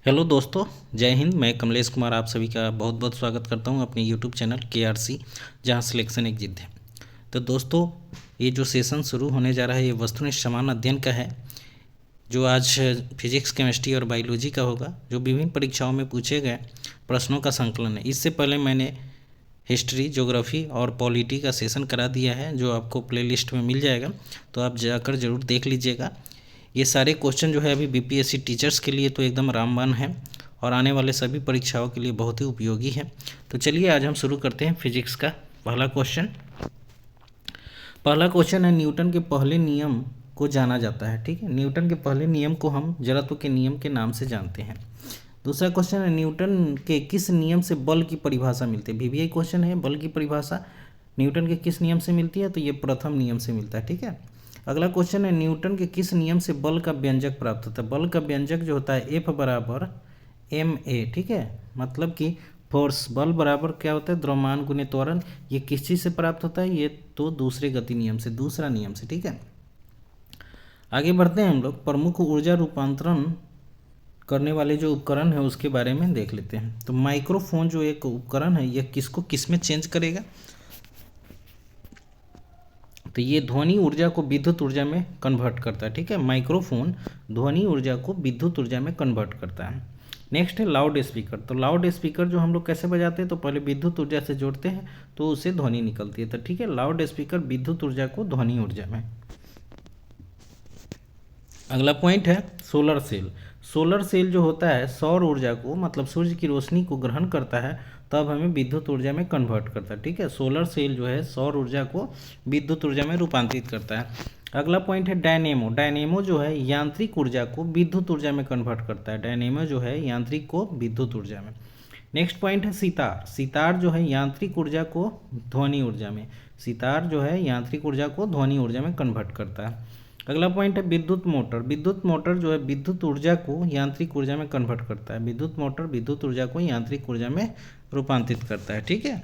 Hello दोस्तों, जय हिंद। मैं कमलेश कुमार आप सभी का बहुत बहुत स्वागत करता हूं अपने यूट्यूब चैनल KRC, जहां सिलेक्शन एक जिद है। तो दोस्तों, ये जो सेशन शुरू होने जा रहा है ये वस्तुनिष्ठ समान अध्ययन का है, जो आज फिजिक्स, केमिस्ट्री और बायोलॉजी का होगा, जो विभिन्न परीक्षाओं में पूछे गए प्रश्नों का संकलन है। इससे पहले मैंने हिस्ट्री, ज्योग्राफी और पॉलिटी का सेशन करा दिया है, जो आपको प्लेलिस्ट में मिल जाएगा, तो आप जाकर ज़रूर देख लीजिएगा। ये सारे क्वेश्चन जो है अभी BPSC टीचर्स के लिए तो एकदम रामबाण है और आने वाले सभी परीक्षाओं के लिए बहुत ही उपयोगी है। तो चलिए आज हम शुरू करते हैं फिजिक्स का पहला क्वेश्चन। पहला क्वेश्चन है, न्यूटन के पहले नियम को जाना जाता है। ठीक है, न्यूटन के पहले नियम को हम जड़त्व के नियम के नाम से जानते हैं। दूसरा क्वेश्चन है, न्यूटन के किस नियम से बल की परिभाषा मिलती है। VBI क्वेश्चन है, बल की परिभाषा न्यूटन के किस नियम से मिलती है, तो ये प्रथम नियम से मिलता है। ठीक है, अगला क्वेश्चन है, न्यूटन के किस नियम से बल का व्यंजक प्राप्त होता है। बल का व्यंजक जो होता है F बराबर ma। ठीक है, मतलब कि फोर्स, बल बराबर क्या होता है, द्रव्यमान गुने त्वरण। ये किस चीज़ से प्राप्त होता है, ये तो दूसरे गति नियम से, दूसरा नियम से। ठीक है, आगे बढ़ते हैं हम लोग। प्रमुख ऊर्जा रूपांतरण करने वाले जो उपकरण है उसके बारे में देख लेते हैं। तो माइक्रोफोन जो एक उपकरण है, यह किसको किस में चेंज करेगा, तो ये ध्वनि ऊर्जा को विद्युत ऊर्जा में कन्वर्ट करता है। ठीक है, माइक्रोफोन ध्वनि ऊर्जा को विद्युत ऊर्जा में कन्वर्ट करता है। नेक्स्ट है लाउड स्पीकर। तो लाउड स्पीकर जो हम लोग कैसे बजाते हैं, तो पहले विद्युत ऊर्जा से जोड़ते हैं तो उससे ध्वनि निकलती है। तो ठीक है, लाउड स्पीकर विद्युत ऊर्जा को ध्वनि ऊर्जा में। अगला पॉइंट है सोलर सेल। सोलर सेल जो होता है सौर ऊर्जा को, मतलब सूर्य की रोशनी को ग्रहण करता है, तब हमें विद्युत ऊर्जा में कन्वर्ट करता है। ठीक है, सोलर सेल जो है सौर ऊर्जा को विद्युत ऊर्जा में रूपांतरित करता है। अगला पॉइंट है डायनेमो। डायनेमो जो है यांत्रिक ऊर्जा को विद्युत ऊर्जा में कन्वर्ट करता है। डायनेमो जो है यांत्रिक को विद्युत ऊर्जा में। नेक्स्ट पॉइंट है सितार। सितार जो है यांत्रिक ऊर्जा को ध्वनि ऊर्जा में, सितार जो है यांत्रिक ऊर्जा को ध्वनि ऊर्जा में कन्वर्ट करता है। अगला पॉइंट है विद्युत मोटर। विद्युत मोटर जो है विद्युत ऊर्जा को यांत्रिक ऊर्जा में कन्वर्ट करता है। विद्युत मोटर विद्युत ऊर्जा को यांत्रिक ऊर्जा में रूपांतरित करता है। ठीक है,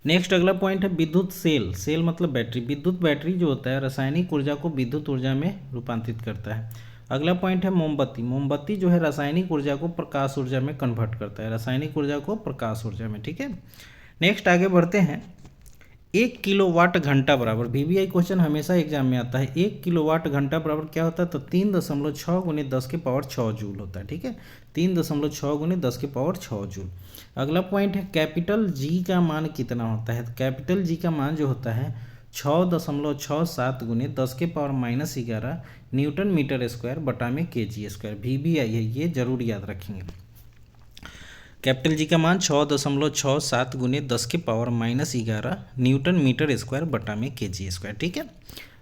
नेक्स्ट अगला पॉइंट है विद्युत सेल। सेल मतलब बैटरी। विद्युत बैटरी जो होता है रासायनिक ऊर्जा को विद्युत ऊर्जा में रूपांतरित करता है। अगला पॉइंट है मोमबत्ती। मोमबत्ती जो है रासायनिक ऊर्जा को प्रकाश ऊर्जा में कन्वर्ट करता है, रासायनिक ऊर्जा को प्रकाश ऊर्जा में। ठीक है, नेक्स्ट आगे बढ़ते हैं। 1 किलोवाट घंटा बराबर, VBI क्वेश्चन हमेशा एग्जाम में आता है। 1 किलोवाट घंटा बराबर क्या होता है, तो 3.6 गुने 10 के पावर 6 जूल होता है। ठीक है, 3.6 गुने 10 के पावर 6 जूल। अगला पॉइंट है कैपिटल G का मान कितना होता है। कैपिटल G का मान जो होता है 6.67 गुने 10 के पावर -11 न्यूटन मीटर स्क्वायर बटा में kg स्क्वायर। VBI है, ये जरूर याद रखेंगे। कैपिटल G का मान 6.67 गुने 10 के पावर -11 न्यूटन मीटर स्क्वायर बटा में kg स्क्वायर। ठीक है,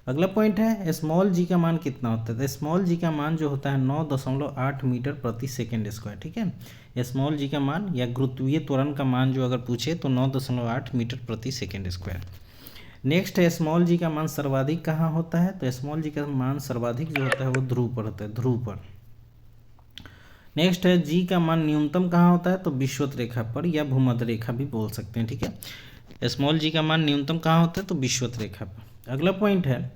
अगला पॉइंट है स्मॉल g का मान कितना होता है। तो स्मॉल g का मान जो होता है 9.8 मीटर प्रति सेकेंड स्क्वायर। ठीक है, स्मॉल g का मान या गुरुत्वीय त्वरण का मान जो अगर पूछे तो 9.8 मीटर प्रति सेकेंड स्क्वायर। नेक्स्ट है स्मॉल g का मान सर्वाधिक कहाँ होता है। तो स्मॉल g का मान सर्वाधिक जो होता है वो ध्रुव पर होता है, ध्रुव पर। नेक्स्ट है G का मान न्यूनतम कहाँ होता है, तो विषुवत रेखा पर या भूमध्य रेखा भी बोल सकते हैं। ठीक है, स्मॉल g का मान न्यूनतम कहाँ होता है, तो विषुवत रेखा पर। अगला पॉइंट है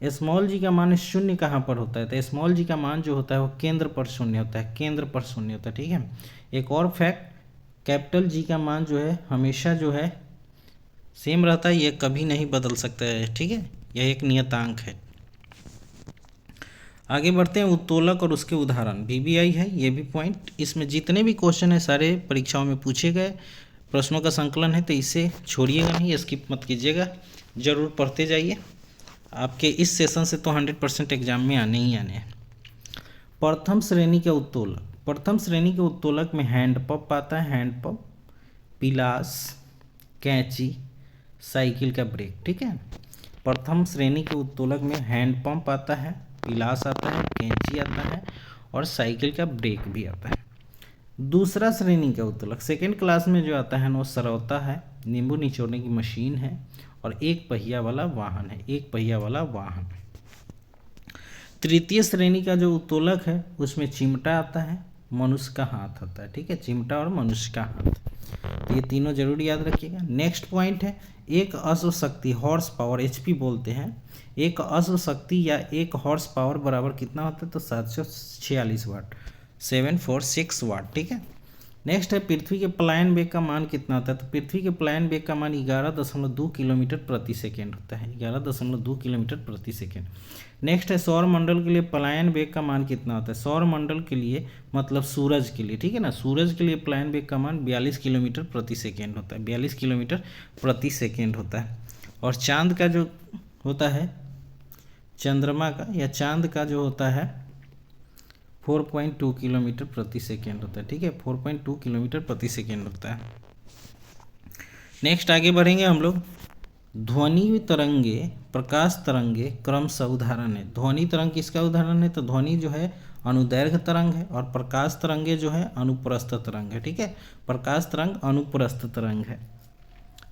स्मॉल g का मान शून्य कहाँ पर होता है। तो स्मॉल g का मान जो होता है वो केंद्र पर शून्य होता है, केंद्र पर शून्य होता है। ठीक है, एक और फैक्ट, कैपिटल G का मान जो है हमेशा जो है सेम रहता है, ये कभी नहीं बदल सकता है। ठीक है, यह एक नियतांक है। आगे बढ़ते हैं उत्तोलक और उसके उदाहरण। VBI है ये भी पॉइंट। इसमें जितने भी क्वेश्चन है सारे परीक्षाओं में पूछे गए प्रश्नों का संकलन है, तो इसे छोड़िएगा नहीं, स्किप मत कीजिएगा, जरूर पढ़ते जाइए। आपके इस सेशन से तो 100% एग्जाम में आने ही आने हैं। प्रथम श्रेणी के उत्तोलक। प्रथम श्रेणी के उत्तोलक में हैंड पंप आता है, हैंड पंप, पिलास, कैंची, साइकिल का ब्रेक। ठीक है, प्रथम श्रेणी के उत्तोलक में हैंड पंप आता है, पिलास आता है, कैंची आता है और साइकिल का ब्रेक भी आता है। दूसरा श्रेणी का उत्तोलक सेकेंड क्लास में जो आता है वो सरौता है, नींबू निचोड़ने की मशीन है और एक पहिया वाला वाहन है, एक पहिया वाला वाहन। तृतीय श्रेणी का जो उत्तोलक है उसमें चिमटा आता है, मनुष्य का हाथ आता है। ठीक है, चिमटा और मनुष्य का हाथ, तो ये तीनों जरूर याद रखिएगा। नेक्स्ट पॉइंट है एक अश्व शक्ति, हॉर्स पावर HP बोलते हैं, एक अश्व शक्ति या एक हॉर्स पावर बराबर कितना होता है, तो 746 वाट, 746 वाट, ठीक है। नेक्स्ट है पृथ्वी के पलायन वेग का मान कितना होता है, तो पृथ्वी के पलायन वेग का मान 11.2 किलोमीटर प्रति सेकेंड होता है, 11.2 किलोमीटर प्रति सेकेंड। नेक्स्ट है सौर मंडल के लिए पलायन वेग का मान कितना होता है, सौर मंडल के लिए मतलब सूरज के लिए, ठीक है ना, सूरज के लिए पलायन वेग का मान 42 किलोमीटर प्रति सेकेंड होता है, 42 किलोमीटर प्रति सेकेंड होता है। और चांद का जो होता है, चंद्रमा का या चांद का जो होता है 4.2 किलोमीटर प्रति सेकेंड होता है, ठीक है, 4.2 किलोमीटर प्रति सेकेंड होता है। नेक्स्ट आगे बढ़ेंगे हम लोग। ध्वनि तरंगे प्रकाश तरंगे क्रमशः उदाहरण है। ध्वनि तरंग किसका उदाहरण है, तो ध्वनि जो है अनुदैर्घ्य तरंग है और प्रकाश तरंगे जो है अनुप्रस्थ तरंग है, ठीक है, प्रकाश तरंग अनुप्रस्थ तरंग है।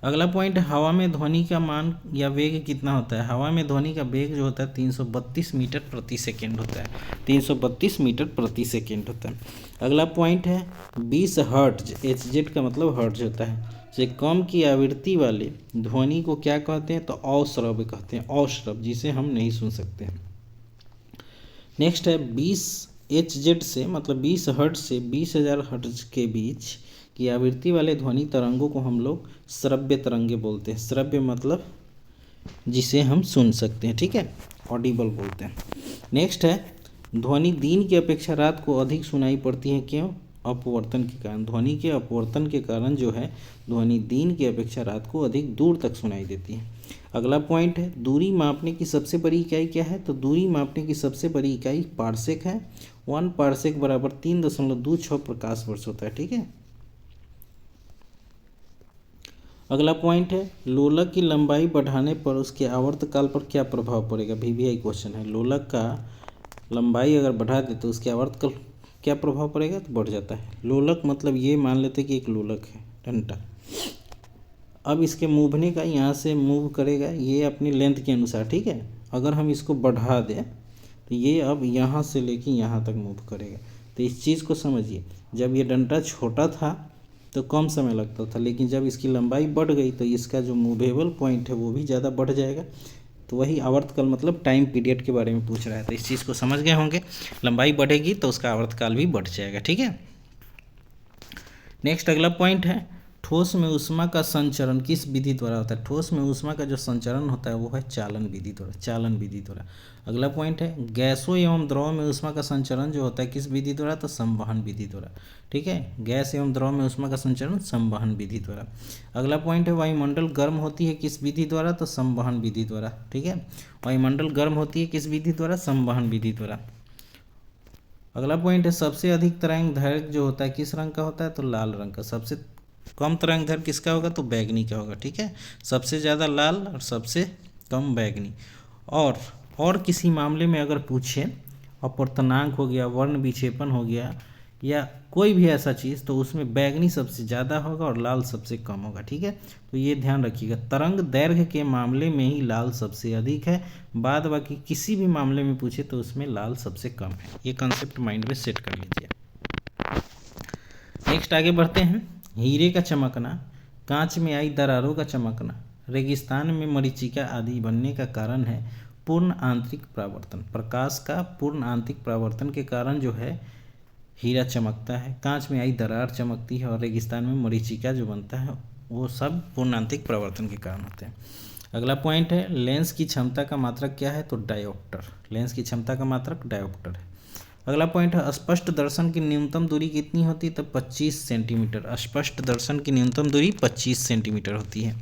अगला पॉइंट है हवा में ध्वनि का मान या वेग कितना होता है। हवा में ध्वनि का वेग जो होता है 332 मीटर प्रति सेकेंड होता है, 332 मीटर प्रति सेकेंड होता है। अगला पॉइंट है 20 हर्ट्ज, HZ का मतलब हर्ट्ज होता है, से कम की आवृत्ति वाले ध्वनि को क्या कहते हैं, तो अश्रव्य कहते हैं, अश्रव्य, जिसे हम नहीं सुन सकते हैं। नेक्स्ट है 20 HZ से मतलब 20 हर्ट्ज से 20,000 हर्ट्ज के बीच की आवृत्ति वाले ध्वनि तरंगों को हम लोग श्रव्य तरंगे बोलते हैं। श्रव्य मतलब जिसे हम सुन सकते हैं, ठीक है, ऑडिबल बोलते हैं। नेक्स्ट है ध्वनि दिन की अपेक्षा रात को अधिक सुनाई पड़ती है, क्यों, अपवर्तन के कारण। ध्वनि के अपवर्तन के कारण जो है ध्वनि दिन की अपेक्षा रात को अधिक दूर तक सुनाई देती है। अगला पॉइंट है दूरी मापने की सबसे बड़ी इकाई क्या है, तो दूरी मापने की सबसे बड़ी इकाई पारसेक है। 1 पारसेक बराबर 3.26 प्रकाश वर्ष होता है, ठीक है। अगला पॉइंट है लोलक की लंबाई बढ़ाने पर उसके आवर्तकाल पर क्या प्रभाव पड़ेगा। VVI क्वेश्चन है, लोलक का लंबाई अगर बढ़ा दे तो उसके आवर्तकाल क्या प्रभाव पड़ेगा, तो बढ़ जाता है। लोलक मतलब ये मान लेते कि एक लोलक है डंडा, अब इसके मूवने का यहाँ से मूव करेगा ये अपनी लेंथ के अनुसार, ठीक है। अगर हम इसको बढ़ा दें तो ये अब यहाँ से लेके यहाँ तक मूव करेगा। तो इस चीज़ को समझिए, जब ये डंडा छोटा था तो कम समय लगता था, लेकिन जब इसकी लंबाई बढ़ गई तो इसका जो मूवेबल पॉइंट है वो भी ज़्यादा बढ़ जाएगा। तो वही आवर्तकाल मतलब टाइम पीरियड के बारे में पूछ रहा है, तो इस चीज़ को समझ गए होंगे। लंबाई बढ़ेगी तो उसका आवर्तकाल भी बढ़ जाएगा, ठीक है। नेक्स्ट अगला पॉइंट है ठोस में ऊष्मा का संचरण किस विधि द्वारा होता है। ठोस में ऊष्मा का जो संचरण होता है वो है चालन विधि द्वारा, चालन विधि द्वारा। अगला पॉइंट है गैसों एवं द्रव में ऊष्मा का संचरण जो होता है किस विधि द्वारा, तो संवहन विधि द्वारा, ठीक है। गैस एवं द्रव में ऊष्मा का संचरण संवहन विधि द्वारा। अगला पॉइंट है वायुमंडल गर्म होती है किस विधि द्वारा, तो संवहन विधि द्वारा, ठीक है। वायुमंडल गर्म होती है किस विधि द्वारा, संवहन विधि द्वारा। अगला पॉइंट है सबसे अधिक तरंग दैर्घ्य जो होता है किस रंग का होता है, तो लाल रंग का। सबसे कम तरंग दैर्घ्य किसका होगा, तो बैगनी का होगा, ठीक है। सबसे ज़्यादा लाल और सबसे कम बैगनी। और किसी मामले में अगर पूछे अपवर्तनांक हो गया, वर्ण विक्षेपण हो गया या कोई भी ऐसा चीज़, तो उसमें बैगनी सबसे ज़्यादा होगा और लाल सबसे कम होगा, ठीक है। तो ये ध्यान रखिएगा, तरंग दैर्घ्य के मामले में ही लाल सबसे अधिक है, बाद बाकी किसी भी मामले में पूछे तो उसमें लाल सबसे कम है। ये कंसेप्ट माइंड में सेट कर लीजिए। नेक्स्ट आगे बढ़ते हैं। हीरे का चमकना, कांच में आई दरारों का चमकना, रेगिस्तान में मरीचिका आदि बनने का कारण है पूर्ण आंतरिक परावर्तन। प्रकाश का पूर्ण आंतरिक परावर्तन के कारण जो है हीरा चमकता है, कांच में आई दरार चमकती है और रेगिस्तान में मरीचिका जो बनता है वो सब पूर्ण आंतरिक परावर्तन के कारण होते हैं। अगला पॉइंट है लेंस की क्षमता का मात्रक क्या है, तो डायोप्टर। लेंस की क्षमता का मात्रक डायोप्टर है। अगला पॉइंट है स्पष्ट दर्शन की न्यूनतम दूरी कितनी होती है, तो 25 सेंटीमीटर। स्पष्ट दर्शन की न्यूनतम दूरी 25 सेंटीमीटर होती है।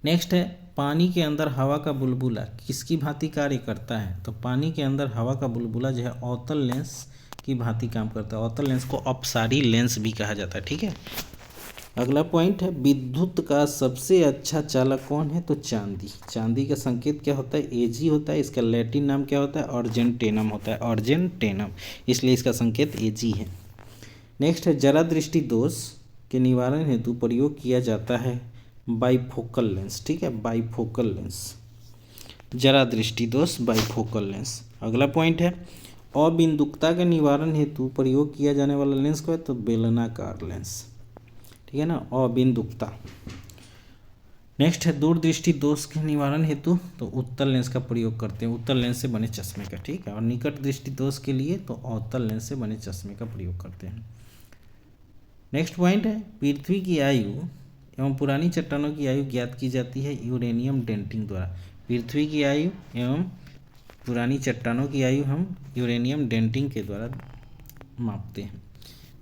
नेक्स्ट है पानी के अंदर हवा का बुलबुला किसकी भांति कार्य करता है, तो पानी के अंदर हवा का बुलबुला जो है अवतल लेंस की भांति काम करता है। अवतल लेंस को अपसारी लेंस भी कहा जाता है, ठीक है। अगला पॉइंट है विद्युत का सबसे अच्छा चालक कौन है, तो चांदी। चांदी का संकेत क्या होता है, Ag होता है। इसका लैटिन नाम क्या होता है, अर्जेंटेनम होता है, अर्जेंटेनम, इसलिए इसका संकेत Ag है। नेक्स्ट है जरा दृष्टि दोष के निवारण हेतु प्रयोग किया जाता है बाइफोकल लेंस, ठीक है, बाइफोकल लेंस। जरा दृष्टि दोष बाइफोकल लेंस। अगला पॉइंट है अबिंदुकता के निवारण हेतु प्रयोग किया जाने वाला लेंस को है, तो बेलनाकार लेंस, ठीक है ना, अबिंदुकता। नेक्स्ट है दूरदृष्टि दोष के निवारण हेतु तो उत्तल लेंस का प्रयोग करते हैं, उत्तल लेंस से बने चश्मे का, ठीक है। और निकट दृष्टि दोष के लिए तो अवतल लेंस से बने चश्मे का प्रयोग करते हैं। नेक्स्ट पॉइंट है पृथ्वी की आयु एवं पुरानी चट्टानों की आयु ज्ञात की जाती है यूरेनियम डेंटिंग द्वारा। पृथ्वी की आयु एवं पुरानी चट्टानों की आयु हम यूरेनियम डेंटिंग के द्वारा मापते हैं।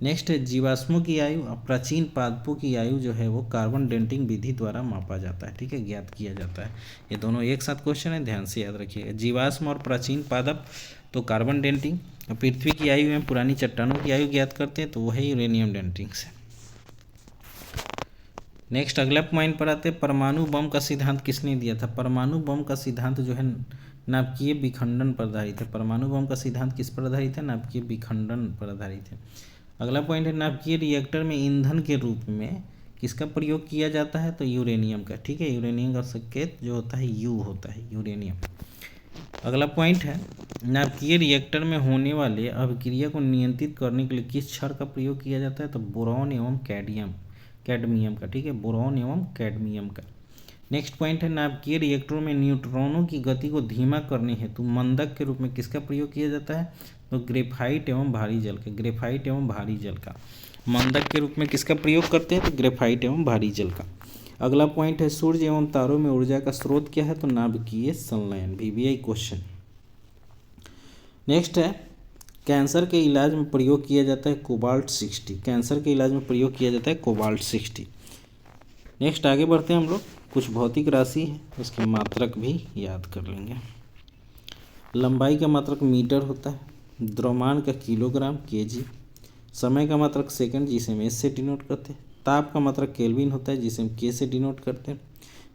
नेक्स्ट है जीवाश्मों की आयु और प्राचीन पादपों की आयु जो है वो कार्बन डेंटिंग विधि द्वारा मापा जाता है, ठीक है, ज्ञात किया जाता है। ये दोनों एक साथ क्वेश्चन है, ध्यान से याद रखिएगा। जीवाश्म और प्राचीन पादप तो कार्बन डेंटिंग, और पृथ्वी की आयु एवं पुरानी चट्टानों की आयु ज्ञात करते हैं तो वह है यूरेनियम डेंटिंग से। नेक्स्ट अगला पॉइंट पर आते हैं परमाणु बम का सिद्धांत किसने दिया था। परमाणु बम का सिद्धांत जो है नाभिकीय विखंडन पर आधारित है। परमाणु बम का सिद्धांत किस पर आधारित है, नाभिकीय विखंडन पर आधारित है। अगला पॉइंट है नाभिकीय रिएक्टर में ईंधन के रूप में किसका प्रयोग किया जाता है तो यूरेनियम का, ठीक है। यूरेनियम का संकेत जो होता है यू होता है, यूरेनियम। अगला पॉइंट है नाभिकीय रिएक्टर में होने वाले अभिक्रिया को नियंत्रित करने के लिए किस क्षार का प्रयोग किया जाता है तो बोरॉन एवं कैडमियम का, ठीक है, बोरॉन एवं कैडमियम का। नेक्स्ट पॉइंट है नाभिकीय रिएक्टरों में न्यूट्रॉनों की गति को धीमा करने हेतु मंदक के रूप में किसका प्रयोग किया जाता है तो ग्रेफाइट एवं भारी जल का, ग्रेफाइट एवं भारी जल का। मंदक के रूप में किसका प्रयोग करते हैं तो ग्रेफाइट एवं भारी जल का। अगला पॉइंट है सूर्य एवं तारों में ऊर्जा का स्रोत क्या है तो नाभिकीय संलयन, VVI क्वेश्चन। नेक्स्ट है कैंसर के इलाज में प्रयोग किया जाता है कोबाल्ट 60, कैंसर के इलाज में प्रयोग किया जाता है कोबाल्ट 60। नेक्स्ट आगे बढ़ते हैं हम लोग, कुछ भौतिक राशि है उसके मात्रक भी याद कर लेंगे। लंबाई का मात्रक मीटर होता है, द्रव्यमान का किलोग्राम केजी, समय का मात्रक सेकंड जिसे हम एस से डिनोट करते हैं, ताप का मात्रक केल्विन होता है जिसे हम के से डिनोट करते हैं,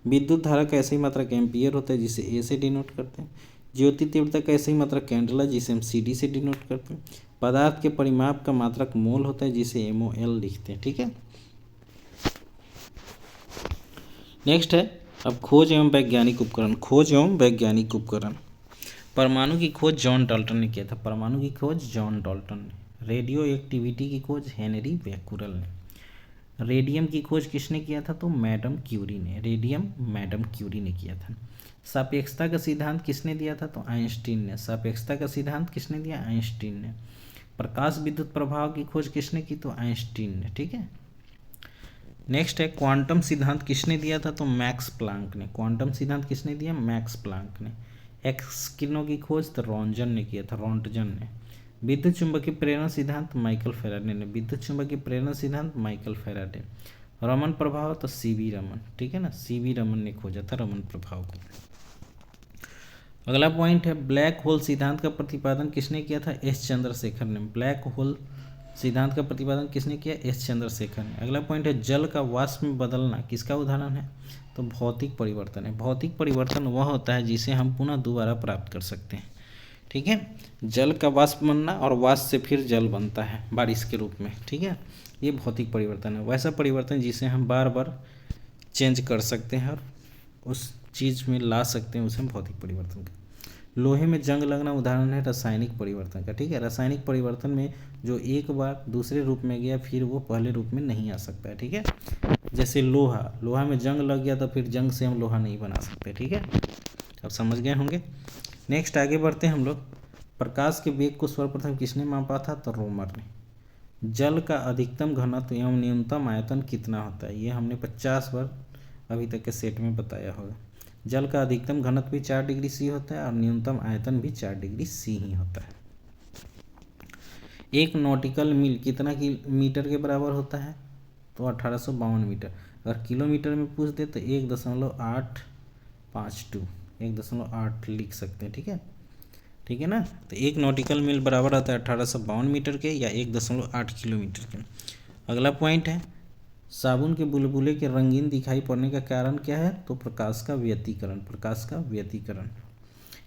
विद्युत धारा का ऐसा ही मात्रक एम्पियर होता है जिसे ए से डिनोट करते हैं, ज्योति तीव्रता का ऐसा ही मात्रक कैंडला जिसे हम CD से डिनोट करते हैं, पदार्थ के परिमाप का मात्रक मोल होता है जिसे MOL लिखते हैं, ठीक है। नेक्स्ट है अब खोज एवं वैज्ञानिक उपकरण, खोज एवं वैज्ञानिक उपकरण। परमाणु की खोज जॉन डाल्टन ने किया था, परमाणु की खोज जॉन डाल्टन ने। रेडियो एक्टिविटी की खोज हेनरी बैकुरल ने। रेडियम की खोज किसने किया था तो मैडम क्यूरी ने, रेडियम मैडम क्यूरी ने किया था। सापेक्षता का सिद्धांत किसने दिया था तो आइंस्टीन ने, सापेक्षता का सिद्धांत किसने दिया आइंस्टीन ने। प्रकाश विद्युत प्रभाव की खोज किसने की तो आइंस्टीन ने, ठीक है। नेक्स्ट है क्वांटम सिद्धांत किसने दिया था तो मैक्स प्लांक ने, क्वांटम सिद्धांत किसने दिया मैक्स प्लांक ने। एक्स किरणों की खोज तो रॉन्जन ने किया था, रॉन्टजन ने। विद्युत चुंबकीय प्रेरण सिद्धांत माइकल फैराडे ने, विद्युत चुंबकीय प्रेरण सिद्धांत माइकल फैराडे। रमन प्रभाव तो CV रमन, ठीक है ना, CV रमन ने खोजा था रमन प्रभाव को। अगला पॉइंट है ब्लैक होल सिद्धांत का प्रतिपादन किसने किया था S चंद्रशेखर ने, ब्लैक होल सिद्धांत का प्रतिपादन किसने किया S चंद्रशेखर ने। अगला पॉइंट है जल का वाष्प में बदलना किसका उदाहरण है तो भौतिक परिवर्तन है। भौतिक परिवर्तन वह होता है जिसे हम पुनः दोबारा प्राप्त कर सकते हैं, ठीक है। जल का वाष्प बनना और वाष्प से फिर जल बनता है बारिश के रूप में, ठीक है, ये भौतिक परिवर्तन है। वैसा परिवर्तन जिसे हम बार बार चेंज कर सकते हैं और उस चीज़ में ला सकते हैं, उसे हम भौतिक परिवर्तन का। लोहे में जंग लगना उदाहरण है रासायनिक परिवर्तन का, ठीक है। रासायनिक परिवर्तन में जो एक बार दूसरे रूप में गया फिर वो पहले रूप में नहीं आ सकता है, ठीक है। जैसे लोहा में जंग लग गया तो फिर जंग से हम लोहा नहीं बना सकते, ठीक है। अब समझ गए होंगे। नेक्स्ट आगे बढ़ते हैं हम लोग। प्रकाश के वेग को सर्वप्रथम किसने मापा था तो रोमर ने। जल का अधिकतम घनत्व एवं न्यूनतम आयतन कितना होता है ये हमने 50 बार अभी तक के सेट में बताया होगा। जल का अधिकतम घनत्व भी 4 डिग्री C होता है और न्यूनतम आयतन भी 4 डिग्री C ही होता है। एक नॉटिकल मील कितना मीटर के बराबर होता है तो 1852 मीटर। अगर किलोमीटर में पूछ दे तो 1.852 1.8 लिख सकते हैं, ठीक है, ठीक है ना। तो एक नॉटिकल मील बराबर आता है 1852 मीटर के या 1.8 किलोमीटर के। अगला पॉइंट है साबुन के बुलबुले के रंगीन दिखाई पड़ने का कारण क्या है तो प्रकाश का व्यतिकरण, प्रकाश का व्यतिकरण।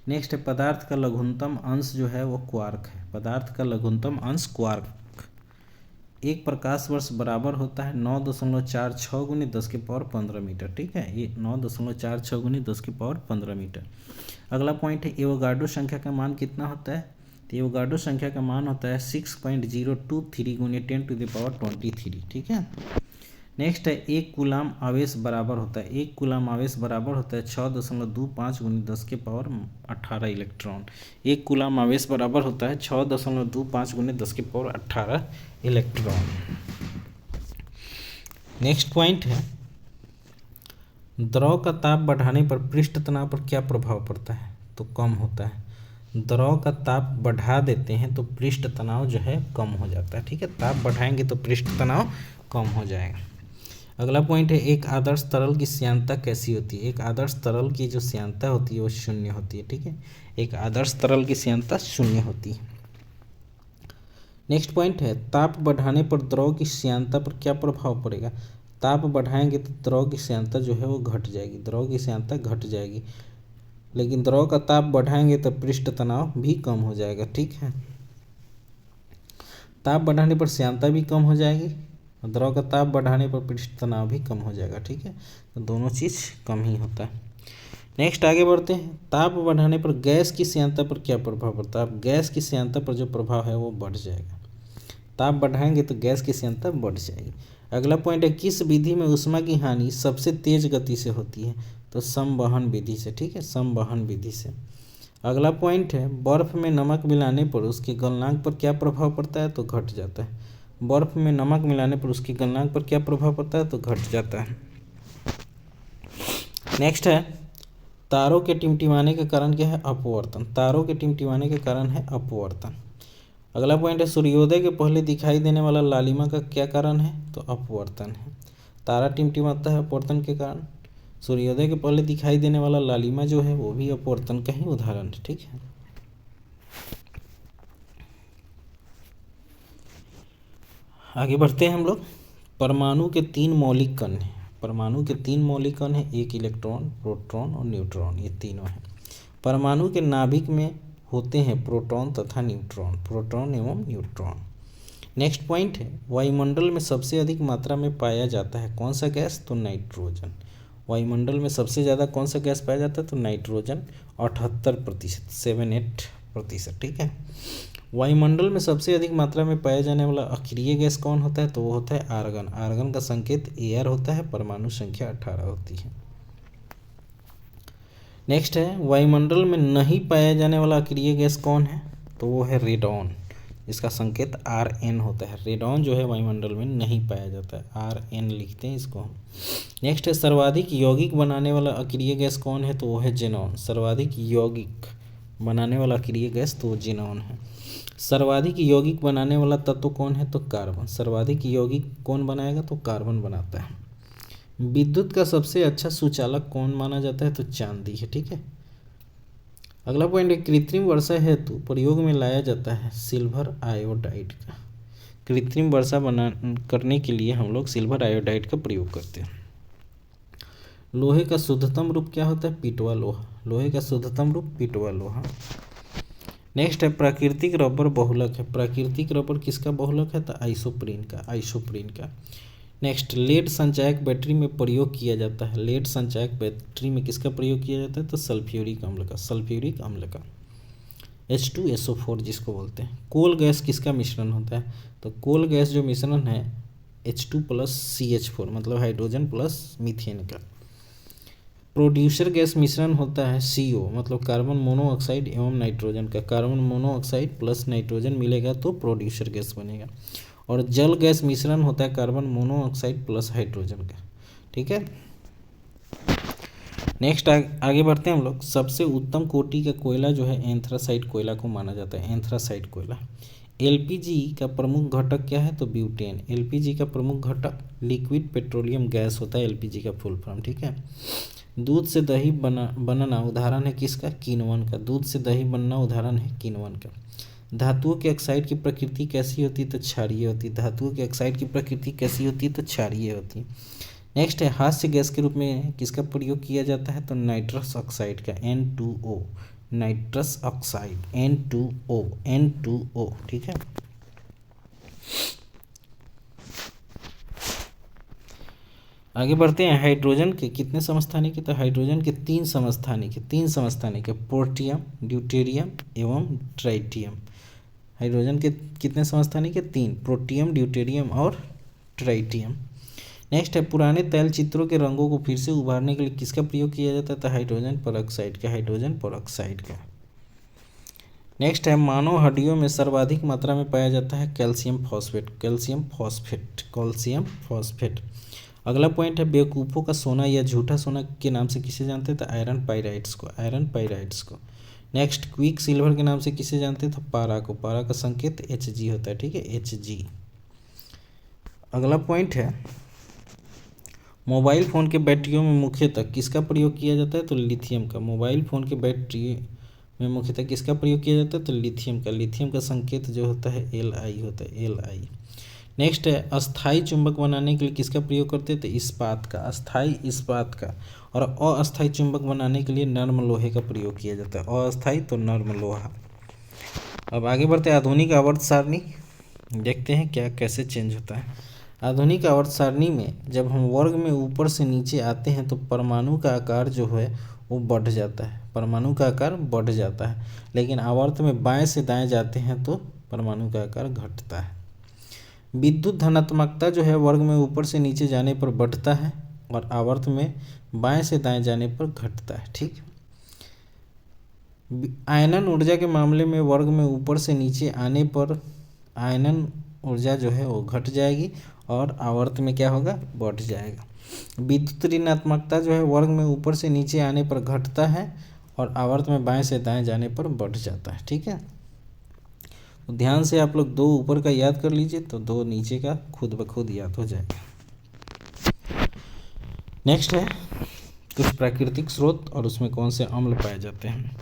नेक्स्ट है पदार्थ का लघुत्तम अंश जो है वो क्वार्क है, पदार्थ का लघुत्तम अंश क्वार्क। एक प्रकाश वर्ष बराबर होता है 9.46 गुने 10 के पावर 15 मीटर, ठीक है, ये 9.46 गुने 10 के पावर 15 मीटर। अगला पॉइंट है एवोगाड्रो संख्या का मान कितना होता है तो एवोगाड्रो संख्या का मान होता है 6.023 गुने 10 टू द पावर 23, ठीक है। नेक्स्ट है एक कूलाम आवेश बराबर होता है, एक कूलाम आवेश बराबर होता है 6.25 × 10⁻18 इलेक्ट्रॉन। एक कूलाम आवेश बराबर होता है 6.25 × 10⁻18 इलेक्ट्रॉन। नेक्स्ट पॉइंट है द्रव का ताप बढ़ाने पर पृष्ठ तनाव पर क्या प्रभाव पड़ता है, तो कम होता है। द्रव का ताप बढ़ा देते हैं तो पृष्ठ तनाव जो है कम हो जाता है, ठीक है। ताप बढ़ाएंगे तो पृष्ठ तनाव कम हो जाएगा। अगला पॉइंट है एक आदर्श तरल की श्यानता कैसी होती है। एक आदर्श तरल की जो श्यानता होती है वो 0 होती है, ठीक है। एक आदर्श तरल की श्यानता 0 होती है। नेक्स्ट पॉइंट है ताप बढ़ाने पर द्रव की श्यानता पर क्या प्रभाव पड़ेगा। ताप बढ़ाएंगे तो द्रव की श्यानता जो है वो घट जाएगी, द्रव की श्यानता घट जाएगी। लेकिन द्रव का ताप बढ़ाएंगे तो पृष्ठ तनाव भी कम हो जाएगा, ठीक है। ताप बढ़ाने पर श्यानता भी कम हो जाएगी, द्रव का ताप बढ़ाने पर पृष्ठ तनाव भी कम हो जाएगा, ठीक है। तो दोनों चीज़ कम ही होता है। नेक्स्ट आगे बढ़ते हैं ताप बढ़ाने पर गैस की श्यानता पर क्या प्रभाव पड़ता है। अब गैस की श्यानता पर जो प्रभाव है वो बढ़ जाएगा, ताप बढ़ाएंगे तो गैस की श्यानता बढ़ जाएगी। अगला पॉइंट है किस विधि में ऊष्मा की हानि सबसे तेज गति से होती है, तो समवहन विधि से, ठीक है, समवहन विधि से। अगला पॉइंट है बर्फ में नमक मिलाने पर उसके गलनांक पर क्या प्रभाव पड़ता है, तो घट जाता है। बर्फ में नमक मिलाने पर उसके गलनांक पर क्या प्रभाव पड़ता है, तो घट जाता है। नेक्स्ट है तारों के टिमटिमाने के कारण क्या है, अपवर्तन। तारों के टिमटिमाने के कारण है अपवर्तन। अगला पॉइंट है सूर्योदय के पहले दिखाई देने वाला लालिमा का क्या कारण है, तो अपवर्तन है। तारा टिमटिमाता है अपवर्तन के कारण। सूर्योदय के पहले दिखाई देने वाला लालिमा जो है वो भी अपवर्तन का ही उदाहरण है, ठीक है। आगे बढ़ते हैं हम लोग। परमाणु के 3 मौलिक कण हैं। परमाणु के 3 मौलिक कण हैं, एक इलेक्ट्रॉन, प्रोटॉन और न्यूट्रॉन, ये तीनों हैं। परमाणु के नाभिक में होते हैं प्रोटॉन तथा न्यूट्रॉन, प्रोटॉन एवं न्यूट्रॉन। नेक्स्ट पॉइंट है वायुमंडल में सबसे अधिक मात्रा में पाया जाता है कौन सा गैस, तो नाइट्रोजन। वायुमंडल में सबसे ज़्यादा कौन सा गैस पाया जाता है, तो नाइट्रोजन 78%, 78%, ठीक है। वायुमंडल में सबसे अधिक मात्रा में पाया जाने वाला अक्रिय गैस कौन होता है, तो वो होता है आर्गन। आर्गन का संकेत Ar होता है, परमाणु संख्या 18 होती है। नेक्स्ट है वायुमंडल में नहीं पाया जाने वाला अक्रिय गैस कौन है, तो वो है रेडॉन, इसका संकेत Rn होता है। रेडॉन जो है वायुमंडल में नहीं पाया जाता है, Rn लिखते हैं इसको हम। नेक्स्ट है सर्वाधिक यौगिक बनाने वाला अक्रिय गैस कौन है, तो वो है जेनॉन। सर्वाधिक यौगिक बनाने वाला अक्रिय गैस तो जेनॉन है। सर्वाधिक यौगिक बनाने वाला तत्व कौन है, तो कार्बन। सर्वाधिक यौगिक कौन बनाएगा, तो कार्बन बनाता है। विद्युत का सबसे अच्छा सुचालक कौन माना जाता है, तो चांदी है, ठीक है। अगला पॉइंट है कृत्रिम वर्षा हेतु प्रयोग में लाया जाता है सिल्वर आयोडाइड का। कृत्रिम वर्षा करने के लिए हम लोग सिल्वर आयोडाइड का प्रयोग करते हैं। लोहे का शुद्धतम रूप क्या होता है, पिटवा लोहा। लोहे का शुद्धतम रूप पिटवा लोहा। नेक्स्ट है प्राकृतिक रबर बहुलक है। प्राकृतिक रबर किसका बहुलक है, तो आइसोप्रीन का, आइसोप्रीन का। नेक्स्ट लेड संचायक बैटरी में प्रयोग किया जाता है। लेड संचायक बैटरी में किसका प्रयोग किया जाता है, तो सल्फ्यूरिक अम्ल का, सल्फ्यूरिक अम्ल का, H2SO4 जिसको बोलते हैं। कोल गैस किसका मिश्रण होता है, तो कोल गैस जो मिश्रण है H2+CH4 मतलब हाइड्रोजन प्लस मीथेन का। प्रोड्यूसर गैस मिश्रण होता है CO मतलब कार्बन मोनोऑक्साइड एवं नाइट्रोजन का। कार्बन मोनोऑक्साइड प्लस नाइट्रोजन मिलेगा तो प्रोड्यूसर गैस बनेगा। और जल गैस मिश्रण होता है कार्बन मोनोऑक्साइड प्लस हाइड्रोजन का, ठीक है। नेक्स्ट आगे बढ़ते हैं हम लोग। सबसे उत्तम कोटि का कोयला जो है एंथ्रासाइट कोयला को माना जाता है, एंथ्रासाइट कोयला। LPG का प्रमुख घटक क्या है, तो ब्यूटेन। LPG का प्रमुख घटक लिक्विड पेट्रोलियम गैस होता है, LPG का फुल फॉर्म, ठीक है। दूध से दही बनना उदाहरण है किसका, किण्वन का। दूध से दही बनना उदाहरण है किण्वन का। धातुओं के ऑक्साइड की प्रकृति कैसी होती है, तो क्षारीय होती है। धातुओं के ऑक्साइड की प्रकृति कैसी होती है, तो क्षारीय होती है। नेक्स्ट है हास्य गैस के रूप में किसका प्रयोग किया जाता है, तो नाइट्रस ऑक्साइड का, N2O, nitrous oxide, N2O, N2O, ठीक है। आगे बढ़ते हैं। हाइड्रोजन के कितने समस्थानिक है, तो हाइड्रोजन के 3 समस्थानिक है, 3 समस्थानिक है, प्रोटियम, ड्यूटेरियम एवं ट्राइटियम। हाइड्रोजन के कितने समस्थानिक है, 3, प्रोटियम, ड्यूटेरियम और ट्राइटियम। नेक्स्ट है पुराने तैल चित्रों के रंगों को फिर से उभारने के लिए किसका प्रयोग किया जाता है? तो हाइड्रोजन पेरोक्साइड का, हाइड्रोजन पेरोक्साइड का। नेक्स्ट है मानव हड्डियों में सर्वाधिक मात्रा में पाया जाता है calcium phosphate, calcium phosphate, calcium phosphate. अगला पॉइंट है बेवकूफ़ों का सोना या झूठा सोना के नाम से किसे जानते थे? आयरन पाइराइट्स को, आयरन पाइराइट्स को। नेक्स्ट क्विक सिल्वर के नाम से किसे जानते थे? पारा को, पारा का संकेत Hg होता है, ठीक है, Hg। अगला पॉइंट है मोबाइल फ़ोन के बैटरियों में मुख्यतः किसका प्रयोग किया जाता है? तो लिथियम का। मोबाइल फ़ोन के बैटरी में मुख्यतः किसका प्रयोग किया जाता है? तो लिथियम का। लिथियम का संकेत जो होता है Li होता है, Li। नेक्स्ट है अस्थाई चुंबक बनाने के लिए किसका प्रयोग करते थे? इस्पात का, अस्थाई इस्पात का। और अस्थाई चुंबक बनाने के लिए नर्म लोहे का प्रयोग किया जाता है, अस्थाई तो नर्म लोहा। अब आगे बढ़ते हैं आधुनिक आवर्त सारणी, देखते हैं क्या कैसे चेंज होता है। आधुनिक आवर्त सारणी में जब हम वर्ग में ऊपर से नीचे आते हैं तो परमाणु का आकार जो है वो बढ़ जाता है, परमाणु का आकार बढ़ जाता है। लेकिन आवर्त में बाएं से दाएं जाते हैं तो परमाणु का आकार घटता है। विद्युत धनात्मकता जो है वर्ग में ऊपर से नीचे जाने पर बढ़ता है और आवर्त में बाएं से दाएं जाने पर घटता है, ठीक। आयनन ऊर्जा के मामले में वर्ग में ऊपर से नीचे आने पर आयनन ऊर्जा जो है वो घट जाएगी और आवर्त में क्या होगा? बढ़ जाएगा। विद्युत ऋणात्मकता जो है वर्ग में ऊपर से नीचे आने पर घटता है और आवर्त में बाएं से दाएं जाने पर बढ़ जाता है, ठीक है। तो ध्यान से आप लोग दो ऊपर का याद कर लीजिए तो दो नीचे का खुद ब खुद याद हो जाएगा। नेक्स्ट है कुछ प्राकृतिक स्रोत और उसमें कौन से अम्ल पाए जाते हैं।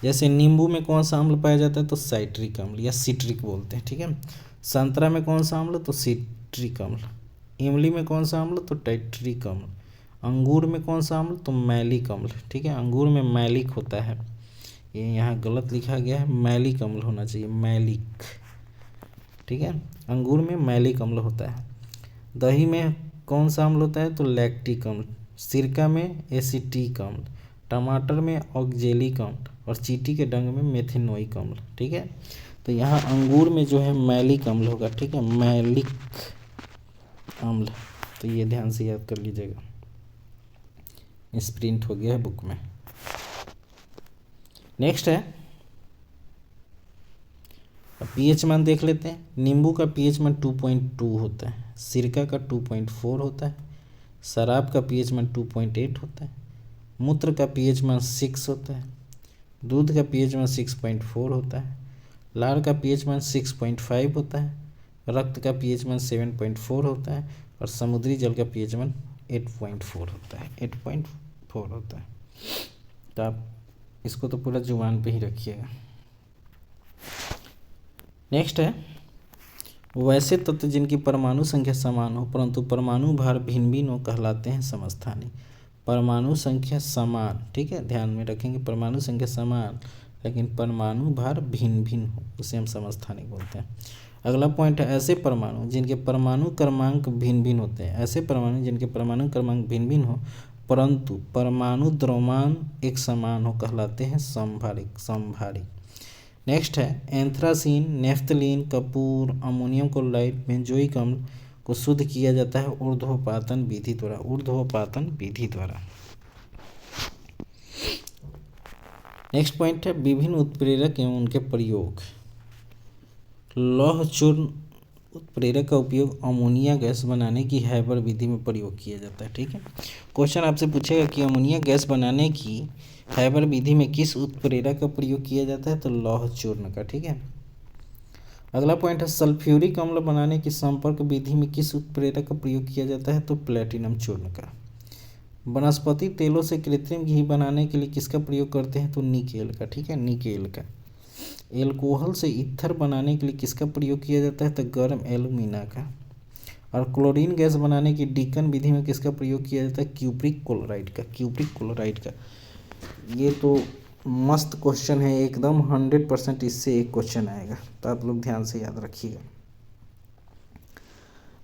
जैसे नींबू में कौन सा अम्ल पाया जाता है? तो साइट्रिक अम्ल या सिट्रिक बोलते हैं, ठीक है। संतरा में कौन सा अम्ल? तो सिट्रिक अम्ल। इमली में कौन सा अम्ल? तो टाइट्रिक अम्ल। अंगूर में कौन सा अम्ल? तो मैलिक अम्ल, ठीक है। अंगूर में मैलिक होता है, ये यहाँ गलत लिखा गया है, मैलिक अम्ल होना चाहिए, मैलिक, ठीक है। अंगूर में मैलिक अम्ल होता है। दही में कौन सा अम्ल होता है? तो लैक्टिक अम्ल। सिरका में एसिटिक अम्ल। टमाटर में ऑक्जेलिक अम्ल और चींटी के डंक में मेथेनोइक अम्ल, ठीक है। तो यहाँ अंगूर में जो है मैलिक अम्ल होगा, ठीक है, मैलिक अम्ल। तो ये ध्यान से याद कर लीजिएगा, इस प्रिंट हो गया है बुक में। नेक्स्ट है पीएच मान देख लेते हैं। नींबू का पीएच मान 2.2 होता है, सिरका का 2.4 होता है, शराब का पीएच मान 2.8 होता है, मूत्र का पीएच मान 6 होता है, दूध का पीएच मान 6.4 होता है, लार का पीएच मान 6.5 होता है, रक्त का पीएच मान 7.4 होता है और समुद्री जल का पीएच मान 8.4 होता है, 8.4 होता है। तो आप इसको तो पूरा जुबान पे ही रखिएगा। नेक्स्ट है वैसे तत्व जिनकी परमाणु संख्या समान हो परंतु परमाणु भार भिन्न भिन्न हो कहलाते हैं समस्थानिक। परमाणु संख्या समान, ठीक है, ध्यान में रखेंगे, परमाणु संख्या समान लेकिन परमाणु भार भिन्न भिन्न हो उसे हम समस्थानिक बोलते हैं। अगला पॉइंट है ऐसे परमाणु जिनके परमाणु क्रमांक भिन्न भिन्न होते हैं। ऐसे परमाणु जिनके परमाणु क्रमांक भिन्न भिन्न हो परंतु परमाणु द्रव्यमान एक समान हो कहलाते हैं समभारिक, समभारिक। नेक्स्ट है anthracene, naphthalene, Kapoor, ammonium chloride, benzoic अम्ल को शुद्ध किया जाता है ऊर्ध्वपातन विधि द्वारा, ऊर्ध्वपातन विधि द्वारा। नेक्स्ट पॉइंट है विभिन्न उत्प्रेरक एवं उनके प्रयोग। लौह चूर्ण उत्प्रेरक का उपयोग अमोनिया गैस बनाने की हैबर विधि में प्रयोग किया जाता है, ठीक है। क्वेश्चन आपसे पूछेगा कि अमोनिया गैस बनाने की हैबर विधि में किस उत्प्रेरक का प्रयोग किया जाता है? तो लौह चूर्ण का, ठीक है। अगला पॉइंट है सल्फ्यूरिक अम्ल बनाने की संपर्क विधि में किस उत्प्रेरक का प्रयोग किया जाता है? तो प्लेटिनम चूर्ण का। वनस्पति तेलों से कृत्रिम घी बनाने के लिए किसका प्रयोग करते हैं? तो निकेल का, ठीक है, निकेल का। एल्कोहल से ईथर बनाने के लिए किसका प्रयोग किया जाता है? तो गर्म एल्यूमिना का। और क्लोरीन गैस बनाने की डिकन विधि में किसका प्रयोग किया जाता है? क्यूप्रिक क्लोराइड का, क्यूप्रिक क्लोराइड का। ये तो मस्त क्वेश्चन है एकदम, 100% इससे एक क्वेश्चन आएगा, तो आप लोग ध्यान से याद रखिएगा।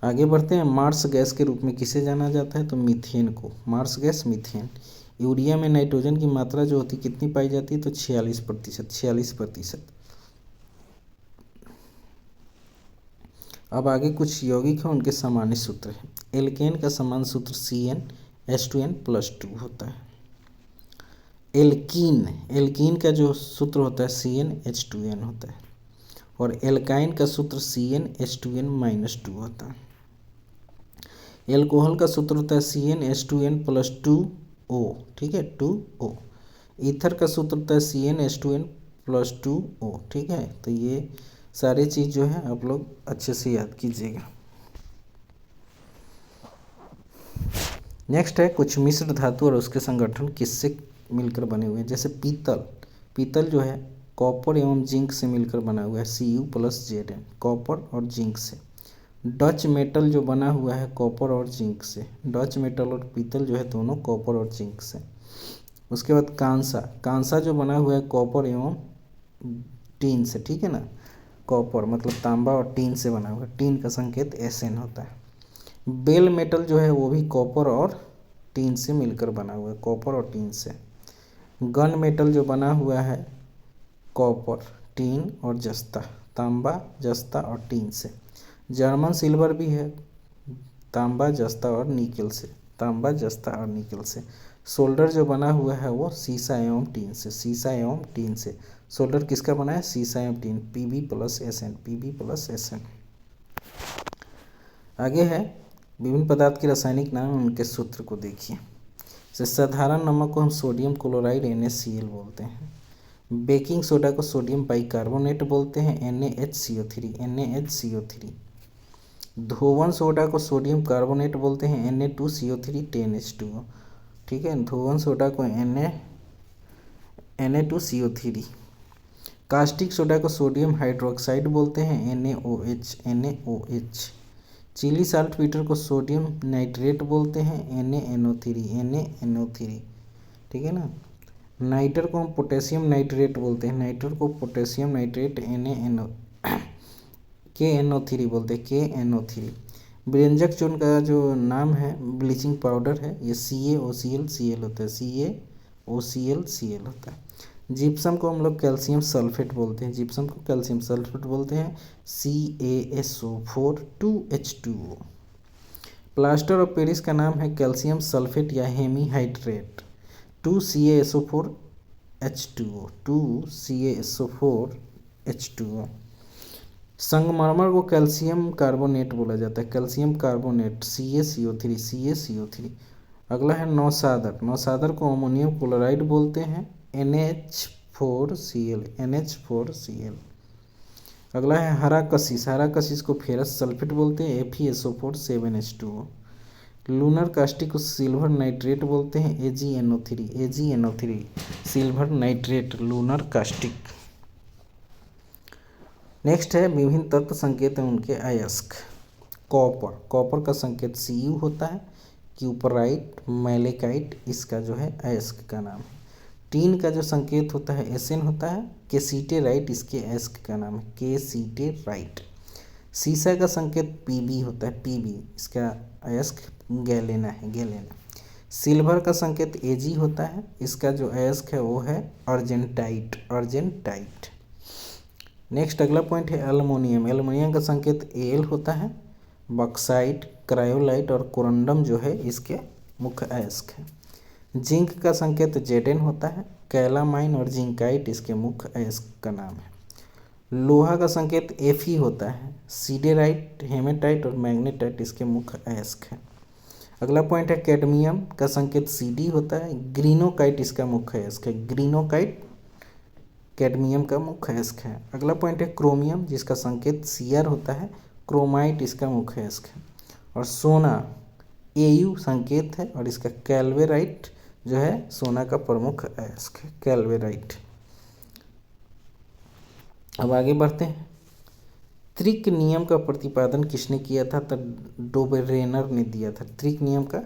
आगे बढ़ते हैं। मार्स गैस के रूप में किसे जाना जाता है? तो मीथेन को, मार्स गैस मीथेन। यूरिया में नाइट्रोजन की मात्रा जो होती कितनी पाई जाती है? तो 46%, 46%। अब आगे कुछ यौगिक हैं, उनके सामान्य सूत्र हैं। एल्केन का सामान्य सूत्र CnH2n+2 होता है। एल्कीन का जो सूत्र होता है CnH2n होता है। और एल्काइन का सूत्र CnH2n-2 होता है। एल्कोहल का सूत्र होता है CnH2n+2O, ठीक है, 2O। ईथर का सूत्र होता है CnH2n+2O, ठीक है। तो ये सारी चीज़ जो है आप लोग अच्छे से याद कीजिएगा। नेक्स्ट है कुछ मिश्र धातु और उसके संगठन किससे मिलकर बने हुए हैं। जैसे पीतल जो है कॉपर एवं जिंक से मिलकर बना हुआ है, Cu+Zn, कॉपर और जिंक से। डच मेटल जो बना हुआ है कॉपर और जिंक से। डच मेटल और पीतल जो है दोनों कॉपर और जिंक से। उसके बाद कांसा जो बना हुआ है कॉपर एवं टीन से, ठीक है ना। कॉपर मतलब तांबा और टीन से बना हुआ है, टीन का संकेत Sn होता है। बेल मेटल जो है वो भी कॉपर और टीन से मिलकर बना हुआ है, कॉपर और टीन से। गन मेटल जो बना हुआ है कॉपर, टीन और जस्ता, तांबा, जस्ता और टीन से। जर्मन सिल्वर भी है तांबा, जस्ता और निकल से, तांबा, जस्ता और निकल से। सोल्डर जो बना हुआ है वो सीसा एवं टीन से, सीसा एवं टीन से। सोल्डर किसका बना है, सीसा एवं टीन, Pb+Sn, Pb+Sn। आगे है विभिन्न पदार्थ के रासायनिक नाम, उनके सूत्र को देखिए। जैसे साधारण नमक को हम सोडियम क्लोराइड NaCl बोलते हैं। बेकिंग सोडा को सोडियम बाइकार्बोनेट बोलते हैं, NaHCO3। धोवन सोडा को सोडियम कार्बोनेट बोलते हैं, Na2CO3 10H2O, ठीक है। धोवन सोडा को Na2CO3। कास्टिक सोडा को सोडियम हाइड्रोक्साइड बोलते हैं, NaOH। चिली साल्ट पीटर को सोडियम नाइट्रेट बोलते हैं, NaNO3, ठीक है ना। नाइटर को हम पोटेशियम नाइट्रेट बोलते हैं, नाइटर को पोटेशियम नाइट्रेट KNO3 बोलते हैं, KNO3। व्यंजक चूर्ण का जो नाम है ब्लीचिंग पाउडर है, ये CaOClCl होता है, CaOClCl होता है। जिप्सम को हम लोग कैल्शियम सल्फेट बोलते हैं, जिप्सम को कैल्शियम सल्फेट बोलते हैं, CaSO4 2H2O। Plaster of Paris का नाम है कैल्शियम सल्फेट या हेमीहाइड्रेट, 2CaSO4H2O। संगमरमर को कैल्शियम कार्बोनेट बोला जाता है, कैल्शियम कार्बोनेट, CaCO3। अगला है नौसादर को अमोनियम क्लोराइड बोलते हैं, NH4Cl। अगला है हरा कशिश को फेरस सल्फेट बोलते हैं, FeSO4 7H2O। लूनर कास्टिक को सिल्वर नाइट्रेट बोलते हैं, AgNO3, silver nitrate, lunar caustic. Next है विभिन्न तत्व संकेत हैं, उनके अयस्क। कॉपर का संकेत Cu होता है, क्यूपराइट, मैलेकाइट, इसका जो है अयस्क का नाम है। टीन का जो संकेत होता है Sn होता है, केसीटेराइट इसके अयस्क का नाम है, केसीटेराइट। सीसा का संकेत Pb होता है, Pb इसका अयस्क गैलेना है, गैलेना। सिल्वर का संकेत Ag होता है, इसका जो अयस्क है वो है अर्जेंटाइट। नेक्स्ट अगला पॉइंट है एल्युमिनियम का संकेत Al होता है। बॉक्साइट, क्रायोलाइट और कोरंडम जो है इसके मुख्य अयस्क है। जिंक का संकेत Zn होता है, कैलामाइन और जिंकाइट इसके मुख्य अयस्क का नाम है। लोहा का संकेत Fe होता है, सीडेराइट, हेमेटाइट और मैग्नेटाइट इसके मुख्य अयस्क है। अगला पॉइंट है कैडमियम का संकेत Cd होता है, ग्रीनोकाइट इसका मुख्य अयस्क है, ग्रीनोकाइट कैडमियम का मुख्य अयस्क है। अगला पॉइंट है क्रोमियम जिसका संकेत Cr होता है, क्रोमाइट इसका मुख्य अयस्क है। और सोना Au संकेत है और इसका कैल्वेराइट जो है सोना का प्रमुख अयस्क है, कैल्वेराइट। अब आगे बढ़ते हैं। त्रिक नियम का प्रतिपादन किसने किया था, तो डोबरेनर ने दिया था। त्रिक नियम का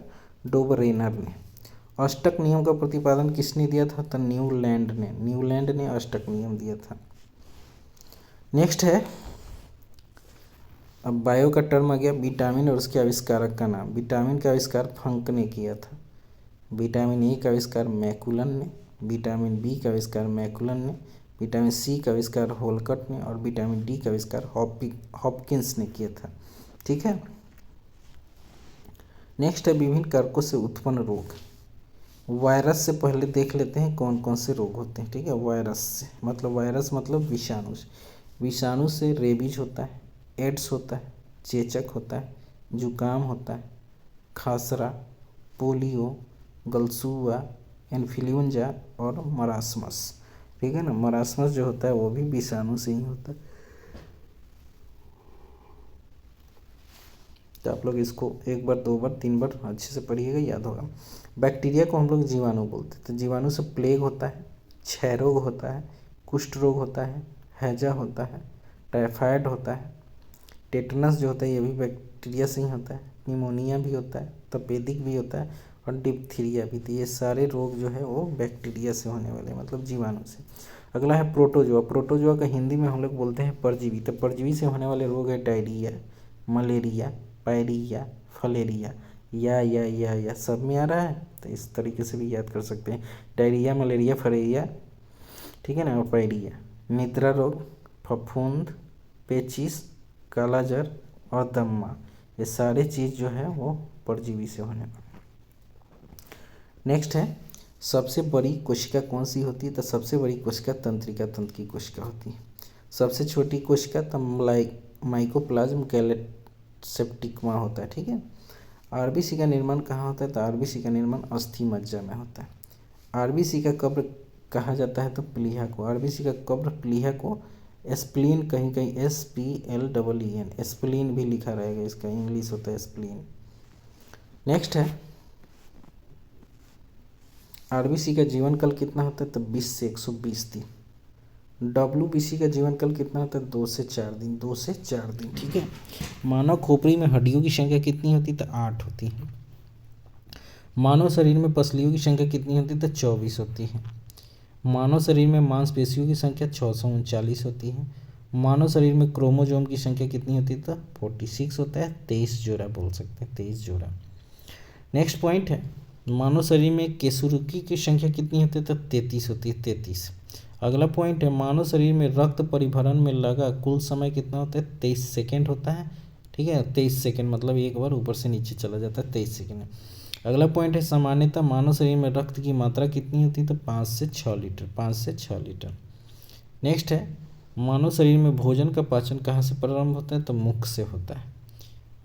डोबरेनर ने। अष्टक नियम का प्रतिपादन किसने दिया था, तो न्यूलैंड ने अष्टक नियम दिया था। नेक्स्ट है, अब बायो का टर्म आ गया, विटामिन और उसके आविष्कारक का नाम। विटामिन का आविष्कार फंक ने किया था। विटामिन ए का आविष्कार मैकुलन ने, विटामिन बी का आविष्कार मैकुलन ने, विटामिन सी का आविष्कार होलकट ने और विटामिन डी का आविष्कार हॉपकिंस ने किया था। ठीक है। नेक्स्ट है विभिन्न कारकों से उत्पन्न रोग। वायरस से पहले देख लेते हैं कौन कौन से रोग होते हैं। ठीक है, वायरस से मतलब वायरस मतलब विषाणु से। विषाणु से रेबीज होता है, एड्स होता है, चेचक होता है, जुकाम होता है, खासरा, पोलियो, गलसूआ, इन्फ्लुएंजा और मरासमस। ठीक है ना, मरासमस जो होता है वो भी विषाणु से ही होता है। तो आप लोग इसको एक बार, दो बार, तीन बार अच्छे से पढ़िएगा, याद होगा। बैक्टीरिया को हम लोग जीवाणु बोलते हैं। तो जीवाणु से प्लेग होता है, क्षय रोग होता है, कुष्ठ रोग होता है, हैजा होता है, टाइफाइड होता है, टेटनस जो होता है ये भी बैक्टीरिया से ही होता है, निमोनिया भी होता है, तपेदिक भी होता है और डिप्थीरिया भी। तो ये सारे रोग जो है वो बैक्टीरिया से होने वाले मतलब जीवाणु से। अगला है प्रोटोजोआ। प्रोटोजोआ का हिंदी में हम लोग बोलते हैं परजीवी। तो परजीवी से होने वाले रोग है डायरिया, मलेरिया, पायरिया, फलेरिया। या सब में आ रहा है, तो इस तरीके से भी याद कर सकते हैं। डायरिया, मलेरिया, फलेरिया, ठीक है ना, और पायरिया। निद्रा रोग, फफूंद, पेचिस, कालाजार और दम्मा, ये सारे चीज़ जो है वो परजीवी से होने वाले। नेक्स्ट है सबसे बड़ी कोशिका कौन सी होती है। तो सबसे बड़ी कोशिका तंत्रिका तंत्र की कोशिका होती है। सबसे छोटी कोशिका तो माइकोप्लाज्म गैलेक्सेप्टिकमा होता है। ठीक है। आरबीसी का निर्माण कहाँ होता है। तो आरबीसी का निर्माण अस्थि मज्जा में होता है। आरबीसी का कब्र कहा जाता है तो प्लीहा को। आरबीसी का कब्र प्लीहा को। स्प्लीन कहीं कहीं SPLEEN, स्प्लीन भी लिखा रहेगा, इसका इंग्लिश होता है स्प्लीन। नेक्स्ट है आरबीसी का जीवन काल कितना होता है। तो 20 से 120 दिन। डब्ल्यूबीसी का जीवन काल कितना होता है। 2 से 4 दिन, 2 से 4 दिन। ठीक है। मानव खोपड़ी में हड्डियों की संख्या कितनी होती है। तो 8 होती है। मानव शरीर में पसलियों की संख्या कितनी होती है। तो 24 होती है। मानव शरीर में मांसपेशियों की संख्या 639 होती है। मानव शरीर में क्रोमोजोम की संख्या कितनी होती है। तो 46 होता है। 23 जोड़ा बोल सकते हैं, 23 जोड़ा। नेक्स्ट पॉइंट है मानव शरीर में केशुरुकी की संख्या कितनी होती है। तो 33 होती है, 33। अगला पॉइंट है मानव शरीर में रक्त परिभरण में लगा कुल समय कितना होता है। 23 सेकेंड होता है। ठीक है, 23 सेकेंड मतलब एक बार ऊपर से नीचे चला जाता है, 23 सेकेंड। अगला पॉइंट है सामान्यतः मानव शरीर में रक्त की मात्रा कितनी होती है। तो 5 से 6 लीटर, 5 से 6 लीटर। नेक्स्ट है मानव शरीर में भोजन का पाचन कहाँ से प्रारंभ होता है। तो मुख से होता है।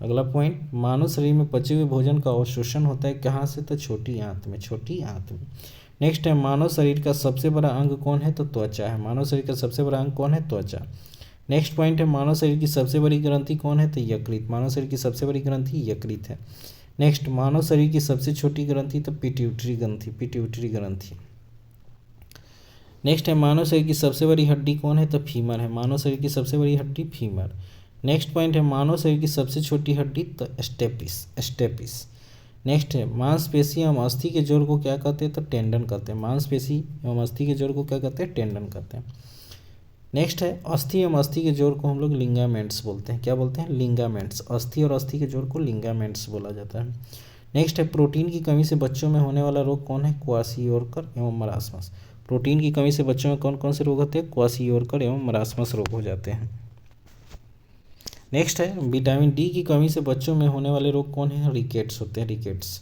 अगला पॉइंट मानव शरीर में पचे हुए भोजन का अवशोषण होता है कहाँ से। तो छोटी आंत में, छोटी आंत में। नेक्स्ट है मानव शरीर का सबसे बड़ा अंग कौन है। तो त्वचा है। मानव शरीर का सबसे बड़ा अंग कौन है। त्वचा। नेक्स्ट पॉइंट है मानव शरीर की सबसे बड़ी ग्रंथि कौन है। तो यकृत। मानव शरीर की सबसे बड़ी ग्रंथि यकृत है। नेक्स्ट मानव शरीर की सबसे छोटी ग्रंथि तो पिट्यूटरी ग्रंथि, पिट्यूटरी ग्रंथि। नेक्स्ट है मानव शरीर की सबसे बड़ी हड्डी कौन है। तो फीमर है। मानव शरीर की सबसे बड़ी हड्डी फीमर। नेक्स्ट पॉइंट है मानव शरीर की सबसे छोटी हड्डी तो स्टेपिस, स्टेपिस। नेक्स्ट है मांसपेशी एवं अस्थि के जोड़ को क्या कहते हैं। तो टेंडन कहते हैं। मांसपेशी एवं अस्थि के जोड़ को क्या कहते हैं। टेंडन कहते हैं। नेक्स्ट है अस्थि एवं अस्थि के जोड़ को हम लोग लिंगामेंट्स बोलते हैं। क्या बोलते हैं। लिंगामेंट्स। अस्थि और अस्थि के जोड़ को लिंगामेंट्स बोला जाता है। नेक्स्ट है प्रोटीन की कमी से बच्चों में होने वाला रोग कौन है। क्वाशियोरकर एवं मरासमस। प्रोटीन की कमी से बच्चों में कौन कौन से रोग होते हैं। क्वाशियोरकर एवं मरासमस रोग हो जाते हैं। नेक्स्ट है विटामिन डी की कमी से बच्चों में होने वाले रोग कौन है। रिकेट्स होते हैं, रिकेट्स।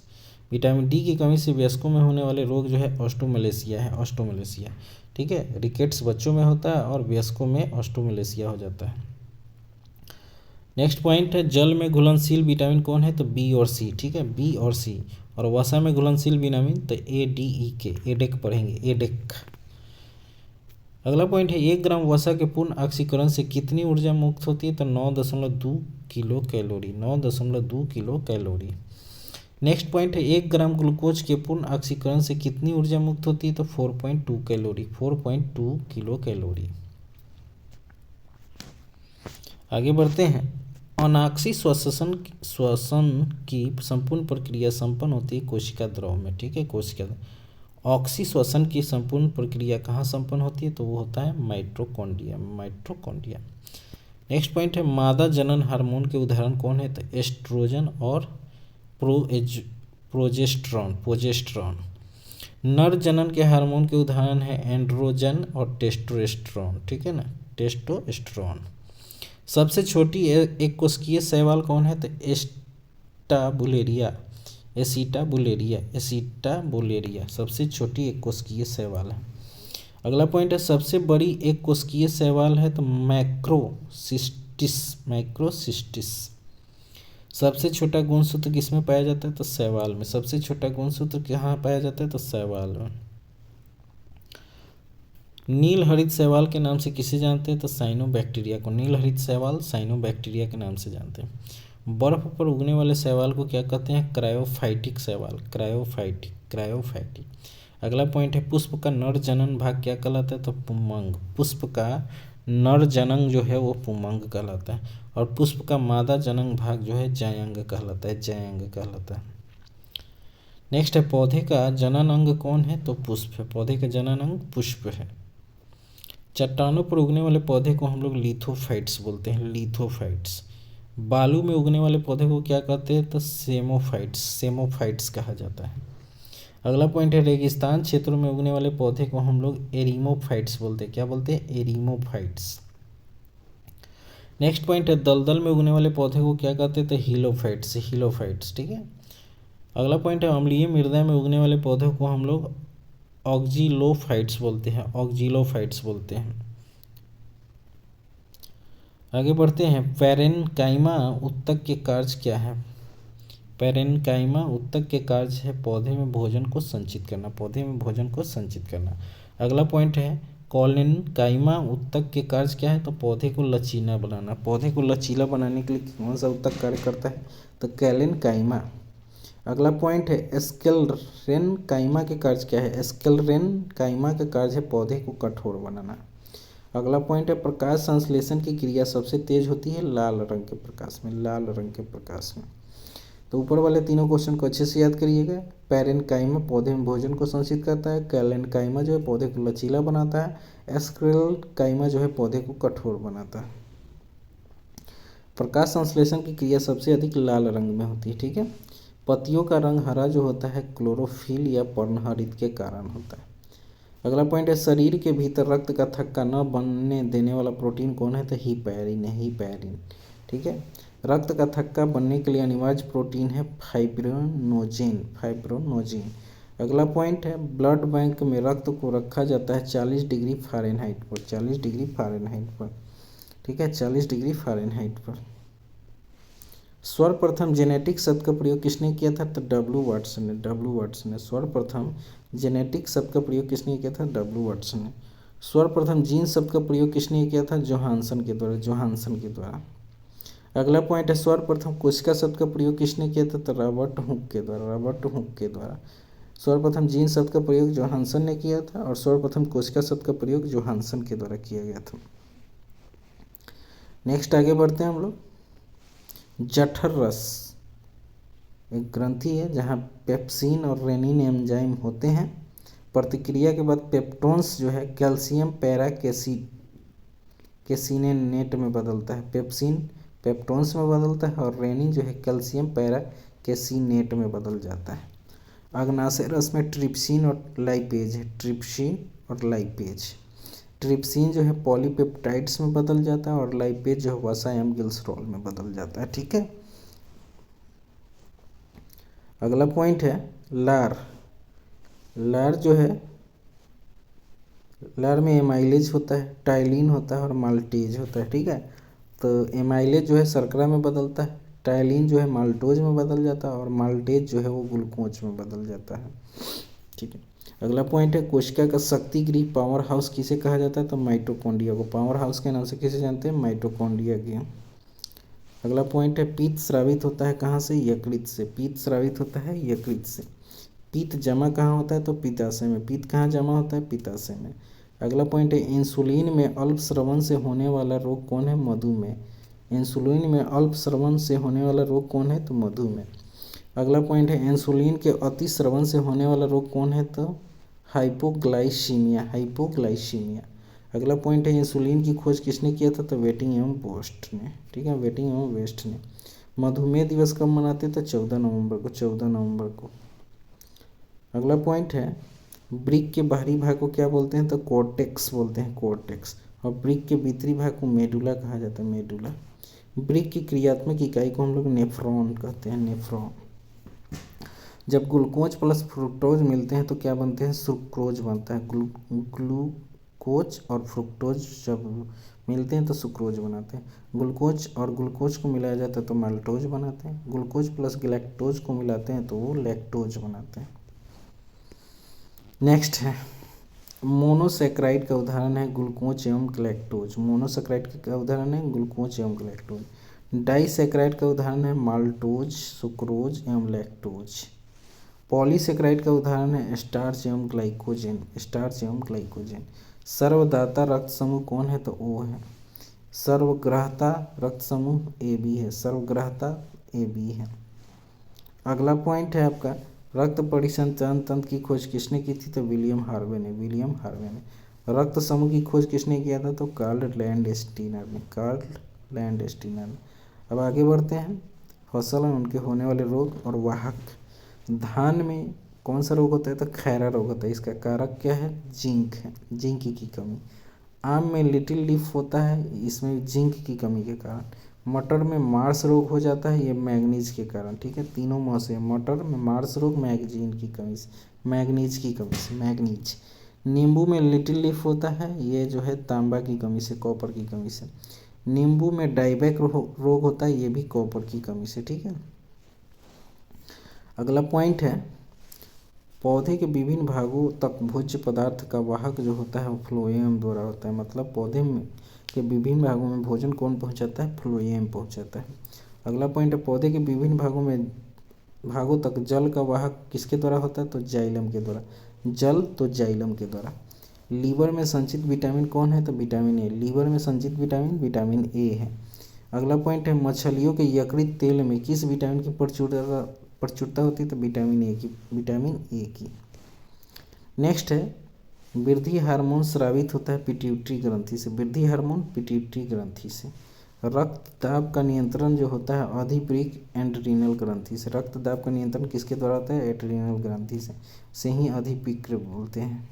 विटामिन डी की कमी से वयस्कों में होने वाले रोग जो है ऑस्टोमलेशिया है, ऑस्टोमलेशिया। ठीक है, रिकेट्स बच्चों में होता है और वयस्कों में ऑस्टोमलेशिया हो जाता है। नेक्स्ट पॉइंट है जल में घुलनशील विटामिन कौन है। तो बी और सी। ठीक है, बी और सी। और वसा में घुलनशील विटामिन तो ADEK, एडेक पढ़ेंगे, एडेक। अगला पॉइंट है 1 ग्राम वसा के पूर्ण ऑक्सीकरण से कितनी ऊर्जा मुक्त होती है। तो 9.2 kilo calorie, 9.2 kilo calorie. Next point है 1 ग्राम ग्लूकोज के पूर्ण ऑक्सीकरण से कितनी ऊर्जा मुक्त होती है। तो 4.2 कैलोरी, 4.2 किलो कैलोरी। आगे बढ़ते हैं अनाक्षी श्वसन की संपूर्ण प्रक्रिया संपन्न होती है कोशिका द्रव में। ठीक है, कोशिका। ऑक्सी श्वसन की संपूर्ण प्रक्रिया कहाँ संपन्न होती है। तो वो होता है माइटोकॉन्ड्रिया, माइटोकॉन्ड्रिया। नेक्स्ट पॉइंट है मादा जनन हार्मोन के उदाहरण कौन है। तो एस्ट्रोजन और प्रोजेस्टेरॉन, प्रोजेस्टेरॉन। नर जनन के हार्मोन के उदाहरण है एंड्रोजन और टेस्टोस्टेरोन, ठीक है ना, टेस्टोस्टेरोन। सबसे छोटी एक कोशिकीय शैवाल कौन है? तो एस्टाबुलेरिया, एसिटाबुलेरिया सबसे छोटी एक कोशिकीय शैवाल है। अगला पॉइंट है सबसे बड़ी एक कोशिकीय शैवाल है तो मैक्रोसिस्टिस। सबसे छोटा गुणसूत्र किसमें पाया जाता है? तो शैवाल में। सबसे छोटा गुणसूत्र कहाँ पाया जाता है? तो शैवाल में। नील हरित शैवाल के नाम से किसे जानते हैं? तो साइनोबैक्टीरिया को। नील हरित शैवाल साइनोबैक्टीरिया के नाम से जानते हैं। बर्फ पर उगने वाले शैवाल को क्या कहते हैं? क्रायोफाइटिक शैवाल, क्रायोफाइटिक। अगला पॉइंट है पुष्प का नर जनन भाग क्या कहलाता है? तो पुंमंग। पुष्प का नर जनन जो है वो पुंमंग कहलाता है और पुष्प का मादा जनन भाग जो है जायंग कहलाता है, जायंग कहलाता है। नेक्स्ट है पौधे का जनन अंग कौन है? तो पुष्प है। पौधे का जनन अंग पुष्प है। चट्टानों पर उगने वाले पौधे को हम लोग लिथोफाइट्स बोलते हैं, लिथोफाइट्स। बालू में उगने वाले पौधे को क्या कहते हैं? तो सेमोफाइट्स कहा जाता है। अगला पॉइंट है रेगिस्तान क्षेत्रों में उगने वाले पौधे को हम लोग एरिमोफाइट्स बोलते हैं। क्या बोलते हैं? एरिमोफाइट्स। नेक्स्ट पॉइंट है दलदल में उगने वाले पौधे को क्या कहते हैं? तो हिलोफाइट्स, ठीक है। अगला पॉइंट है अम्लीय मृदा में उगने वाले पौधों को हम लोग ऑक्जिलोफाइट्स बोलते हैं। आगे बढ़ते हैं पैरेनकाइमा उत्तक के कार्य क्या है? पैरेनकाइमा उत्तक के कार्य है पौधे में भोजन को संचित करना, अगला पॉइंट है कॉलेनकाइमा उत्तक के कार्य क्या है? तो पौधे को लचीला बनाना। पौधे को लचीला बनाने के लिए कौन सा उत्तक कार्य करता है? तो कैलेनकाइमा। अगला पॉइंट है स्क्लेरेनकाइमा के कार्य क्या है? स्क्लेरेनकाइमा का कार्य है पौधे को कठोर बनाना। अगला पॉइंट है प्रकाश संश्लेषण की क्रिया सबसे तेज होती है लाल रंग के प्रकाश में। तो ऊपर वाले तीनों क्वेश्चन को अच्छे से याद करिएगा। पैरेनकाइमा पौधे में भोजन को संचित करता है, कैलेनकाइमा जो है पौधे को लचीला बनाता है, स्क्लेरेनकाइमा जो है पौधे को कठोर बनाता है। प्रकाश संश्लेषण की क्रिया सबसे अधिक लाल रंग में होती है, ठीक है। पत्तियों का रंग हरा जो होता है क्लोरोफिल या पर्णहरित के कारण होता है। अगला पॉइंट है शरीर के भीतर रक्त का थक्का न बनने देने वाला प्रोटीन कौन है? तो हीपैरिन, ठीक है। रक्त का थक्का बनने के लिए अनिवार्य प्रोटीन है फाइब्रोनोजेन। अगला पॉइंट है ब्लड बैंक में रक्त को रखा जाता है 40 डिग्री फ़ारेनहाइट पर, ठीक है, 40 डिग्री फ़ारेनहाइट पर। सर्वप्रथम जेनेटिक शब्द का प्रयोग किसने किया था? तो डब्ल्यू वाटसन ने। सर्वप्रथम जेनेटिक शब्द का प्रयोग किसने किया था? डब्ल्यू वाटसन ने। सर्वप्रथम जीन शब्द का प्रयोग किसने किया था? जोहानसन के द्वारा। अगला पॉइंट है सर्वप्रथम कोशिका शब्द का प्रयोग किसने किया था? तो रॉबर्ट हुक के द्वारा। सर्वप्रथम जीन शब्द का प्रयोग जोहानसन ने किया था और सर्वप्रथम कोशिका शब्द का प्रयोग जोहानसन के द्वारा किया गया था। नेक्स्ट आगे बढ़ते हैं हम लोग। जठर रस एक ग्रंथि है जहाँ पेप्सिन और रेनिन एंजाइम होते हैं। प्रतिक्रिया के बाद पेप्टोन्स जो है कैल्शियम पैरा कैसिनेट में बदलता है। पेप्सिन पेप्टोन्स में बदलता है और रेनिन जो है कैल्शियम पैरा कैसिनेट में बदल जाता है। अग्नाशय रस में ट्रिप्सिन और लाइपेज है। ट्रिप्सिन जो है पॉलीपेप्टाइड्स में बदल जाता है और लाइपेज जो है वसा एवं ग्लिसरॉल में बदल जाता है, ठीक है। अगला पॉइंट है लार जो है लार में एमाइलेज होता है, टाइलिन होता है और माल्टेज होता है, ठीक है। तो एमाइलेज जो है शर्करा में बदलता है, टाइलिन जो है माल्टोज में बदल जाता है और माल्टेज जो है वो ग्लूकोज में बदल जाता है, ठीक है। अगला पॉइंट है कोशिका का शक्ति गृह पावर हाउस किसे कहा जाता है? तो माइटोकॉन्ड्रिया को। पावर हाउस के नाम से किसे जानते हैं? माइटोकॉन्ड्रिया की। अगला पॉइंट है पित्त स्रावित होता है कहाँ से? यकृत से। पित्त जमा कहाँ होता है? तो पित्ताशय में। पित्त कहाँ जमा होता है? पित्ताशय में। अगला पॉइंट है इंसुलिन में अल्प स्रवण से होने वाला रोग कौन है? मधुमेह। इंसुलिन में अल्प स्रवण से होने वाला रोग कौन है? तो मधुमेह। अगला पॉइंट है इंसुलिन के अति स्रवण से होने वाला रोग कौन है? तो हाइपोग्लाइसीमिया। अगला पॉइंट है इंसुलिन की खोज किसने किया था? तो वेटिंग एवं वेस्ट ने, ठीक है, मधुमेह दिवस कब मनाते? तो 14 नवंबर को। अगला पॉइंट है ब्रिक के बाहरी भाग को क्या बोलते हैं? तो कोर्टेक्स बोलते हैं, कोर्टेक्स। और ब्रिक के भीतरी भाग को मेडुला कहा जाता है, मेडुला। ब्रिक की क्रियात्मक इकाई को हम लोग नेफ्रॉन कहते हैं, नेफ्रॉन। जब ग्लूकोज प्लस फ्रुक्टोज मिलते हैं तो क्या बनते हैं? सुक्रोज बनता है। ग्लूकोज और फ्रुक्टोज जब मिलते हैं तो सुक्रोज बनाते हैं। ग्लूकोज और ग्लूकोज को मिलाया जाता है तो माल्टोज बनाते हैं। ग्लूकोज प्लस गैलेक्टोज को मिलाते हैं तो वो लैक्टोज बनाते हैं। नेक्स्ट है मोनोसेक्राइड का उदाहरण है ग्लूकोज एवं गैलेक्टोज। मोनोसेक्राइड का उदाहरण है ग्लूकोज एवं गैलेक्टोज। डाइसेक्राइड का उदाहरण है माल्टोज, सुक्रोज एवं लैक्टोज। पॉलीसेक्राइड का उदाहरण है स्टार्च एवं ग्लाइकोजन, स्टार्च एवं ग्लाइकोजन। सर्वदाता रक्त समूह कौन है? तो ओ है। सर्वग्राहता रक्त समूह ए बी है, सर्वग्राहता ए बी है। अगला पॉइंट है आपका रक्त परिसंचरण तंत्र की खोज किसने की थी? तो विलियम हार्वे ने, विलियम हार्वे ने। रक्त समूह की खोज किसने किया था? तो कार्ल लैंडस्टीनर ने, कार्ल लैंडस्टीनर ने। अब आगे बढ़ते हैं फसल और उनके होने वाले रोग और वाहक। धान में कौन सा रोग होता है? तो खैरा रोग होता है। इसका कारक क्या है? जिंक है, जिंक की कमी। आम में लिटिल लीफ होता है, इसमें जिंक की कमी के कारण। मटर में मार्स रोग हो जाता है, ये मैग्नीज के कारण। ठीक है, तीनों मौं से मटर में मार्स रोग मैगजीन की कमी से, मैग्नीज की कमी से, मैग्नीज। नींबू में लिटिल लीफ होता है, ये जो है तांबा की कमी से, कॉपर की कमी से। नींबू में डाइबैक रोग होता है, ये भी कॉपर की कमी से। ठीक है, अगला पॉइंट है पौधे के विभिन्न भागों तक भोज्य पदार्थ का वाहक जो होता है वो फ्लोएम द्वारा होता है। मतलब पौधे में के विभिन्न भागों में भोजन कौन पहुंचाता है? फ्लोएम पहुंचाता है। अगला पॉइंट है पौधे के विभिन्न भागों तक जल का वाहक किसके द्वारा होता है? तो जाइलम के द्वारा। जल तो जाइलम के द्वारा। लीवर में संचित विटामिन कौन है? तो विटामिन ए। लीवर में संचित विटामिन विटामिन ए है। अगला पॉइंट है मछलियों के यकृत तेल में किस विटामिन की प्रचुरता होती है? तो विटामिन ए की, विटामिन ए की। नेक्स्ट है वृद्धि हार्मोन स्रावित होता है पिट्यूटरी ग्रंथि से। वृद्धि हार्मोन पिट्यूटरी ग्रंथि से। रक्तदाब का नियंत्रण जो होता है अधिप्रिक एंड्रीनल ग्रंथि से। रक्तदाब का नियंत्रण किसके द्वारा होता है? एड्रीनल ग्रंथि से ही अधिपिक्र बोलते हैं।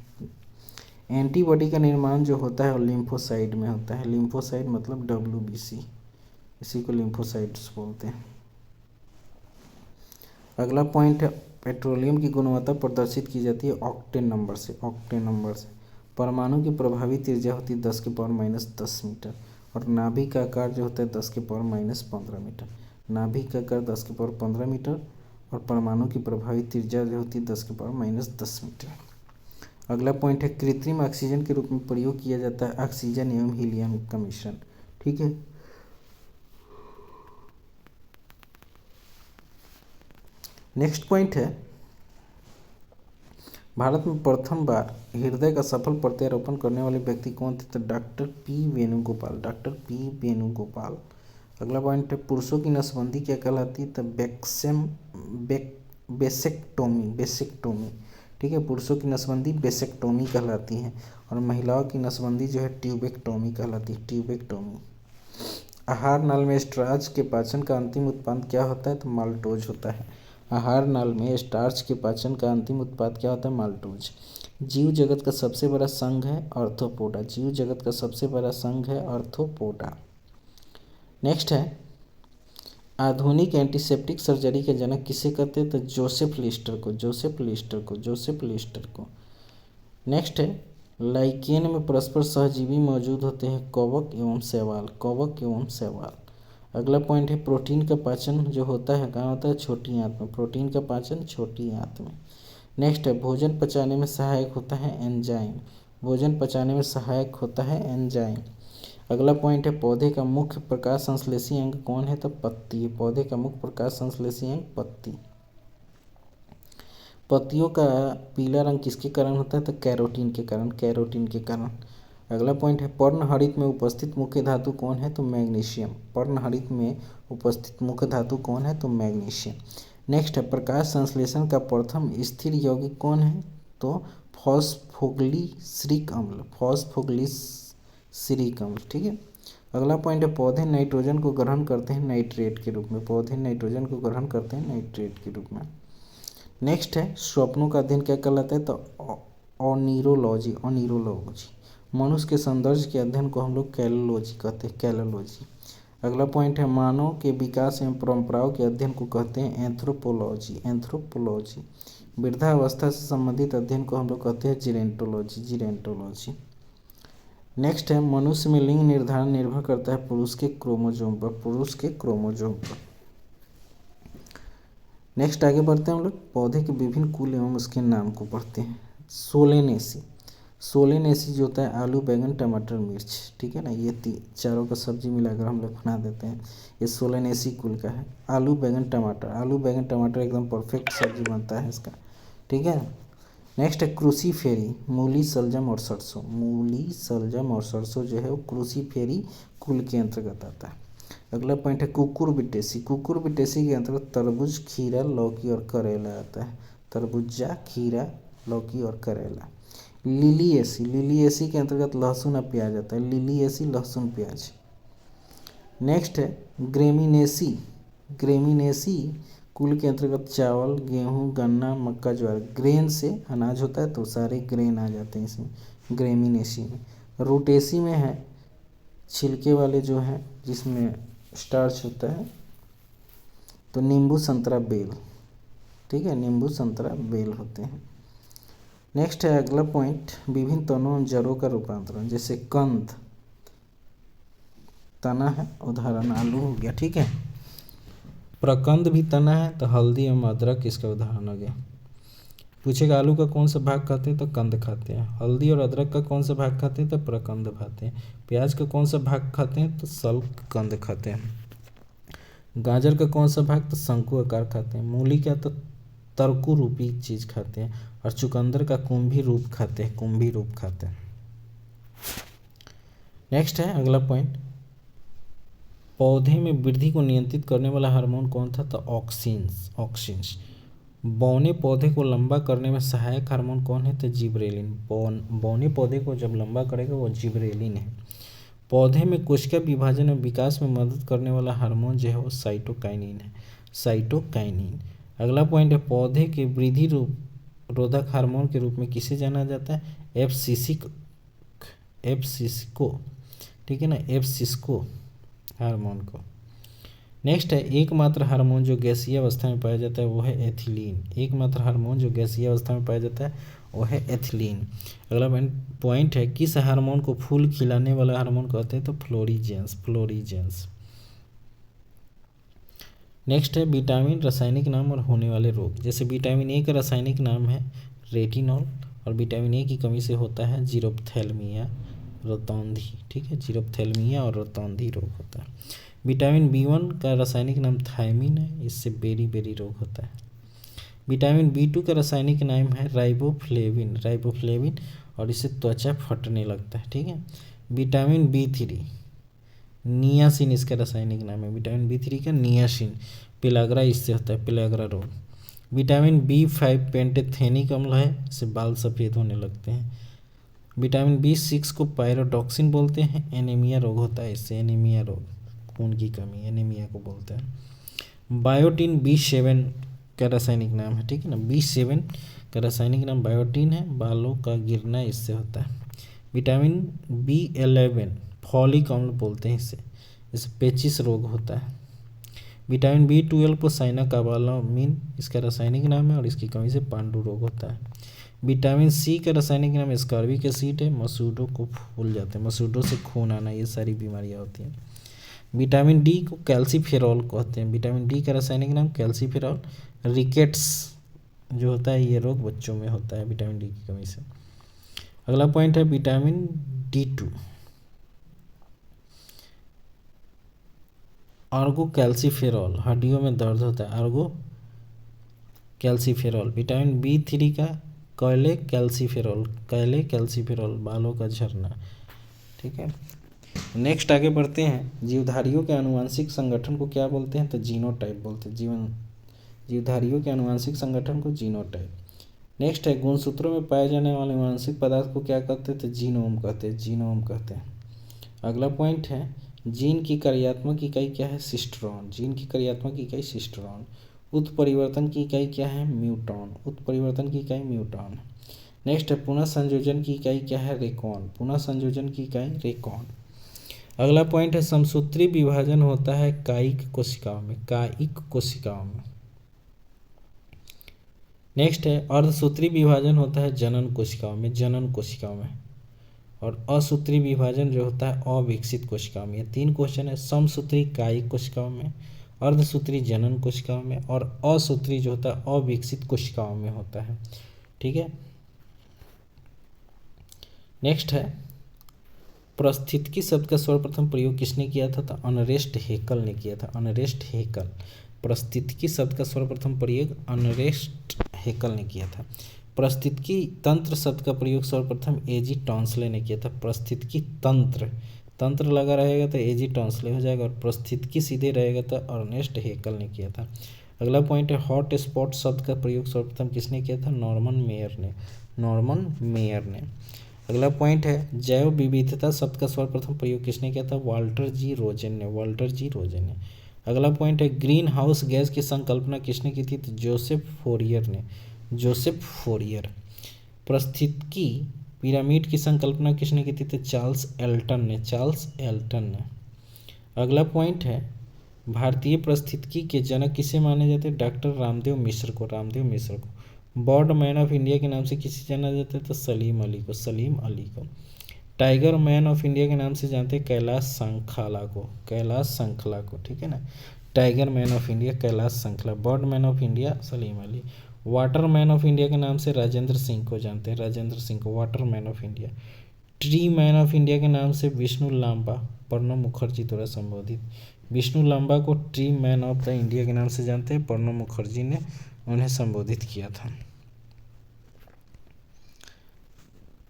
एंटीबॉडी का निर्माण जो होता है वो लिम्फोसाइट में होता है। लिम्फोसाइट मतलब WBC, इसी को लिम्फोसाइट्स बोलते हैं। अगला पॉइंट है पेट्रोलियम की गुणवत्ता प्रदर्शित की जाती है ऑक्टेन नंबर से, ऑक्टेन नंबर से। परमाणु की प्रभावी त्रिज्या होती है 10⁻10 मीटर और नाभिक का आकार जो होता है 10⁻15 मीटर। नाभिक का आकार 10⁻15 मीटर और परमाणु की प्रभावी त्रिज्या जो होती है 10⁻10 मीटर। अगला पॉइंट है कृत्रिम ऑक्सीजन के रूप में प्रयोग किया जाता है ऑक्सीजन एवं हीलियम का मिश्रण। ठीक है, नेक्स्ट पॉइंट है भारत में प्रथम बार हृदय का सफल प्रत्यारोपण करने वाले व्यक्ति कौन थे? तो doctor P Venugopal, doctor P Venugopal. अगला पॉइंट है पुरुषों की नसबंदी क्या कहलाती है? तो बेसेक्टोमी, बेसेक्टोमी। ठीक है, पुरुषों की नसबंदी बेसेक्टोमी कहलाती है और महिलाओं की नसबंदी जो है ट्यूबेक्टोमी कहलाती है, ट्यूबेक्टोमी। आहार नाल में स्टार्च के पाचन का अंतिम उत्पाद क्या होता है? तो माल्टोज होता है। आहार नाल में स्टार्च के पाचन का अंतिम उत्पाद क्या होता है? माल्टोज। जीव जगत का सबसे बड़ा संघ है आर्थ्रोपोडा, जीव जगत का सबसे बड़ा संघ है आर्थ्रोपोडा। नेक्स्ट है आधुनिक एंटीसेप्टिक सर्जरी के जनक किसे कहते हैं? तो जोसेफ लिस्टर को, जोसेफ लिस्टर को, जोसेफ लिस्टर को। नेक्स्ट है लाइकेन में परस्पर सहजीवी मौजूद होते हैं कवक एवं शैवाल, कवक एवं शैवाल। अगला पॉइंट है प्रोटीन का पाचन जो होता है कहाँ होता है? छोटी आंत में, प्रोटीन का पाचन छोटी आंत में। नेक्स्ट है भोजन पचाने में सहायक होता है एंजाइम, भोजन पचाने में सहायक होता है एंजाइम। अगला पॉइंट है पौधे का मुख्य प्रकाश संश्लेषी अंग कौन है? तो पत्ती। पौधे का मुख्य प्रकाश संश्लेषी अंग पत्ती। पत्तियों का पीला रंग किसके कारण होता है? तो कैरोटीन के कारण, कैरोटीन के कारण। अगला पॉइंट है पर्णहरित में उपस्थित मुख्य धातु कौन है? तो मैग्नीशियम। पर्णहरित में उपस्थित मुख्य धातु कौन है? तो मैग्नीशियम। नेक्स्ट है प्रकाश संश्लेषण का प्रथम स्थिर यौगिक कौन है? तो फॉस्फोग्लिसरिक अम्ल, फॉस्फोग्लिसरिक अम्ल। ठीक है, अगला पॉइंट है पौधे नाइट्रोजन को ग्रहण करते हैं नाइट्रेट के रूप में, पौधे नाइट्रोजन को ग्रहण करते हैं नाइट्रेट के रूप में। नेक्स्ट है स्वप्नों का अध्ययन क्या कहलाता है? तो ऑनिरोलॉजी, ऑनिरोलॉजी। मनुष्य के सौंदर्य के अध्ययन को हम लोग कैलोलॉजी कहते हैं, कैलोलॉजी। अगला पॉइंट है मानव के विकास एवं परंपराओं के अध्ययन को कहते हैं एंथ्रोपोलॉजी, एंथ्रोपोलॉजी। वृद्धावस्था से संबंधित अध्ययन को हम लोग कहते हैं जीरेंटोलॉजी, जीरेंटोलॉजी। नेक्स्ट है मनुष्य में लिंग निर्धारण निर्भर करता है पुरुष के क्रोमोजोम पर, पुरुष के क्रोमोजोम पर। नेक्स्ट आगे बढ़ते हैं हम लोग पौधे के विभिन्न कुल एवं उसके नाम को पढ़ते हैं। सोलेनेसी, सोलेनेसी जो होता है आलू बैंगन टमाटर मिर्च, ठीक है ना, ये चारों का सब्जी मिलाकर हम लोग बना देते हैं, ये सोलेनेसी कुल का है। आलू बैंगन टमाटर, आलू बैंगन टमाटर एकदम परफेक्ट सब्जी बनता है इसका, ठीक है। नेक्स्ट है क्रूसीफेरी, मूली शलजम और सरसों, मूली शलजम और सरसों जो है वो क्रूसीफेरी कुल के अंतर्गत आता है। अगला पॉइंट है कुकुरबिटेसी, कुकुरबिटेसी के अंतर्गत तरबूज खीरा लौकी और करेला आता है, तरबूजा खीरा लौकी और करेला। लिलिएसी, लिलिएसी के अंतर्गत लहसुन और प्याज आता है, लिलिएसी लहसुन प्याज। नेक्स्ट है ग्रेमिनेसी, ग्रेमिनेसी कुल के अंतर्गत चावल गेहूं गन्ना मक्का ज्वार, ग्रेन से अनाज होता है तो सारे ग्रेन आ जाते हैं इसमें, ग्रेमिनेसी में। रूटेसी में है छिलके वाले जो हैं जिसमें स्टार्च होता है, तो नींबू संतरा बेल, ठीक है, नींबू संतरा बेल होते हैं। नेक्स्ट है अगला पॉइंट विभिन्न तनों एवं जड़ों का रूपांतरण, जैसे कंद तना है, उदाहरण आलू हो गया, ठीक है। प्रकंद भी तना है तो हल्दी एवं अदरक इसका उदाहरण हो गया। पूछेगा आलू का कौन सा भाग खाते हैं तो कंद खाते हैं, हल्दी और अदरक का कौन सा भाग खाते हैं तो प्रकंद खाते हैं, प्याज का कौन सा भाग खाते हैं तो शल्कंद खाते हैं, गाजर का कौन सा भाग तो शंकु आकार खाते हैं, मूली का तो तरकु रूपी चीज खाते हैं, और चुकंदर का कुंभी रूप खाते हैं, कुंभी रूप खाते हैं। नेक्स्ट है अगला पॉइंट पौधे में वृद्धि को नियंत्रित करने वाला हार्मोन कौन था तो ऑक्सिन्स, ऑक्सिन्स। बौने पौधे को लंबा करने में सहायक हार्मोन कौन है तो जिबरेलिन, बौने पौधे को जब लंबा करेगा वो जिबरेलिन है। पौधे में कोशिका विभाजन और विकास में मदद करने वाला हार्मोन जो है वो साइटोकाइनिन है, साइटोकाइनिन। अगला पॉइंट है पौधे के वृद्धि रोधक हार्मोन के रूप में किसे जाना जाता है एब्सिस्को, ठीक है ना, एब्सिस्को हार्मोन को। नेक्स्ट है एकमात्र हार्मोन जो गैसीय अवस्था में पाया जाता है वो है एथिलीन, एकमात्र हार्मोन जो गैसीय अवस्था में पाया जाता है वो है एथिलीन। अगला पॉइंट है किस हार्मोन को फूल खिलाने वाला हार्मोन कहते हैं तो फ्लोरीजेंस, फ्लोरीजेंस। नेक्स्ट है विटामिन रासायनिक नाम और होने वाले रोग, जैसे विटामिन ए का रासायनिक नाम है रेटिनॉल और विटामिन ए की कमी से होता है जीरोप्थैल्मिया रोतौंधी, ठीक है, जीरोप्थैल्मिया और रोतौंधी रोग होता है। विटामिन B1 का रासायनिक नाम थायमिन है, इससे बेरी बेरी रोग होता है। विटामिन B2 का रासायनिक नाम है राइबोफ्लेविन, राइबोफ्लेविन, और इससे त्वचा फटने लगता है, ठीक है। विटामिन B3 नियासिन इसका रासायनिक नाम है, विटामिन B3 का नियासिन, पेलाग्रा इससे होता है, पेलाग्रा रोग। विटामिन B5 पेंटेथेनिक अम्ल है, इससे बाल सफ़ेद होने लगते हैं। विटामिन B6 को पायरोटॉक्सिन बोलते हैं, एनीमिया रोग होता है इससे, एनीमिया रोग, खून की कमी, एनीमिया को बोलते हैं। बायोटिन B7 का रासायनिक नाम है, ठीक है ना, B7 का रासायनिक नाम बायोटिन है, बालों का गिरना इससे होता है। विटामिन B11 फॉलिक अम्ल बोलते हैं इससे पेचिस रोग होता है। विटामिन B12 को साइनाकाबालामिन इसका रासायनिक नाम है और इसकी कमी से पांडु रोग होता है। विटामिन C का रासायनिक नाम एस्कॉर्बिक एसिड है, मसूडों को फूल जाते हैं, मसूडों से खून आना, ये सारी बीमारियां होती हैं। विटामिन D को कैल्सीफेरॉल कहते हैं, विटामिन D का रासायनिक नाम कैल्सीफेरॉल। रिकेट्स जो होता है ये रोग बच्चों में होता है विटामिन D की कमी से। अगला पॉइंट है विटामिन D2 आर्गो कैल्सीफेरॉल, हड्डियों में दर्द होता है, आर्गो कैल्सीफेरॉल। विटामिन B3 का कैले कैल्सीफेरॉल, कैले कैल्सीफेरॉल, बालों का झरना, ठीक है। नेक्स्ट आगे बढ़ते हैं जीवधारियों के आनुवंशिक संगठन को क्या बोलते हैं तो जीनोटाइप बोलते हैं, जीवधारियों के आनुवंशिक संगठन को जीनोटाइप। नेक्स्ट है गुणसूत्रों में पाए जाने वाले आनुवंशिक पदार्थ को क्या कहते हैं तो जीनोम कहते हैं, जीनोम कहते हैं। अगला पॉइंट है जीन की कार्यात्मक इकाई क्या है सिस्टरॉन, जीन की कार्यात्मक इकाई सिस्टरॉन। उत्परिवर्तन की इकाई क्या है म्यूटॉन, उत्परिवर्तन की इकाई म्यूटॉन। नेक्स्ट है पुनः संयोजन की इकाई क्या है, रेकॉन। पुनः संयोजन की इकाई रेकॉन। अगला पॉइंट है समसूत्री विभाजन होता है कायिक कोशिकाओं में, कायिक कोशिकाओं में। नेक्स्ट है अर्धसूत्री विभाजन होता है जनन कोशिकाओं में, जनन कोशिकाओं में। और असूत्री विभाजन जो होता है अविकसित कोशिकाओं में। ये 3 क्वेश्चन है, समसूत्री कायिक कोशिकाओं में, अर्धसूत्री जनन कोशिकाओं में, और असूत्री जो होता है अविकसित कोशिकाओं में होता है। ठीक है। नेक्स्ट है परिस्थितिकी शब्द का सर्वप्रथम प्रयोग किसने किया था, तो अनरेस्ट हेकल ने किया था, अनरेस्ट हेकल। परिस्थितिकी शब्द का सर्वप्रथम प्रयोग अनरेस्ट हेकल ने किया था। परिस्थितिकी तंत्र शब्द का प्रयोग सर्वप्रथम एजी टॉन्सले ने किया था। परिस्थितिकी तंत्र, तंत्र लगा रहेगा तो एजी टॉन्सले हो जाएगा, और परिस्थितिकी सीधे रहेगा तो अर्नेस्ट हेकल ने किया था। अगला पॉइंट है हॉट स्पॉट शब्द का प्रयोग सर्वप्रथम किसने किया था, नॉर्मन मेयर ने, नॉर्मन मेयर ने। अगला पॉइंट है जैव विविधता शब्द का सर्वप्रथम प्रयोग किसने किया था, वाल्टर जी रोजेन ने, वाल्टर जी रोजेन ने। अगला पॉइंट है ग्रीन हाउस गैस की संकल्पना किसने की थी, तो जोसेफ फोरियर ने, जोसेफ फोरियर। परिस्थितिकी पिरामिड की संकल्पना किसने की थी, तो चार्ल्स एल्टन ने, चार्ल्स एल्टन ने। अगला पॉइंट है भारतीय परिस्थितिकी के जनक किसे माने जाते हैं, डॉक्टर रामदेव मिश्र को, रामदेव मिश्र को। बर्ड मैन ऑफ इंडिया के नाम से किसे जाना जाता है, तो सलीम अली को, सलीम अली को। टाइगर मैन ऑफ इंडिया के नाम से जानते हैं कैलाश संखला को, कैलाश संखला को। ठीक है ना, tiger man of India Kailash Sankhla, bird man of India Salim Ali. Water man of India के नाम से राजेंद्र सिंह को जानते हैं, राजेंद्र सिंह को, water man of India. Tree man of India के नाम से विष्णु लांबा, प्रणब मुखर्जी द्वारा संबोधित। विष्णु लांबा को tree man of the India के नाम से जानते हैं, प्रणब मुखर्जी ने उन्हें संबोधित किया था।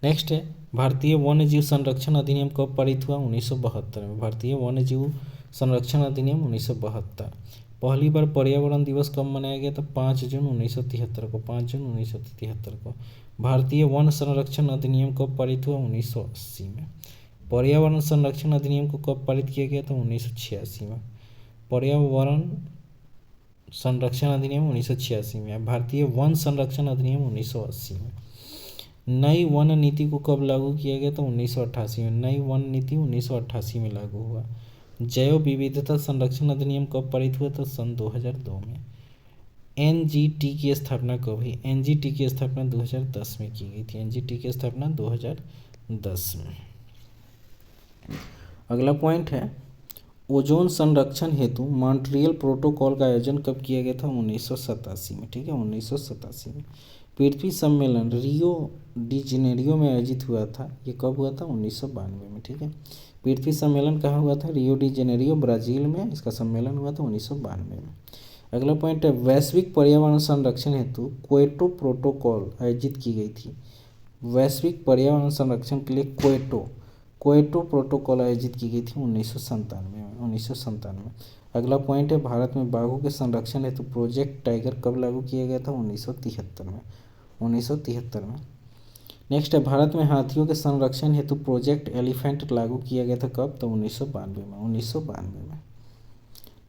नेक्स्ट है भारतीय वन्य जीव संरक्षण अधिनियम कब पारित हुआ, 1972 में। भारतीय वन्य जीव संरक्षण अधिनियम 1972। पहली बार पर्यावरण दिवस कब मनाया गया था, 5 जून 1973 को, 5 जून 1973 को। भारतीय वन संरक्षण अधिनियम कब पारित हुआ, 1980 में। पर्यावरण संरक्षण अधिनियम को कब पारित किया गया था, 1986 में। पर्यावरण संरक्षण अधिनियम 1986 में। भारतीय वन संरक्षण अधिनियम 1980 में। नई वन नीति को कब लागू किया गया था, 1988 में। नई वन नीति 1988 में लागू हुआ। जैव विविधता संरक्षण अधिनियम कब पारित हुआ था, सन 2002 में। एनजीटी की स्थापना कब हुई, एनजीटी की स्थापना 2010 में की गई थी, एनजीटी की स्थापना 2010 में। अगला पॉइंट है ओजोन संरक्षण हेतु मॉन्ट्रियल प्रोटोकॉल का आयोजन कब किया गया था, 1987 में। ठीक है, 1987 में। पृथ्वी सम्मेलन रियो डी जेनेरियो में आयोजित हुआ था, ये कब हुआ था, 1992 में। ठीक है, पृथ्वी सम्मेलन कहाँ हुआ था, रियो डी जेनेरियो ब्राज़ील में इसका सम्मेलन हुआ था 1992 में। अगला पॉइंट है वैश्विक पर्यावरण संरक्षण हेतु क्योटो प्रोटोकॉल आयोजित की गई थी। वैश्विक पर्यावरण संरक्षण के लिए क्योटो प्रोटोकॉल आयोजित की गई थी 1997 में। अगला पॉइंट है भारत में बाघों के संरक्षण हेतु प्रोजेक्ट टाइगर कब लागू किया गया था, 1973 में, 1973 में। नेक्स्ट है भारत में हाथियों के संरक्षण हेतु प्रोजेक्ट एलिफेंट लागू किया गया था कब, तो 1992 में, 1992 में।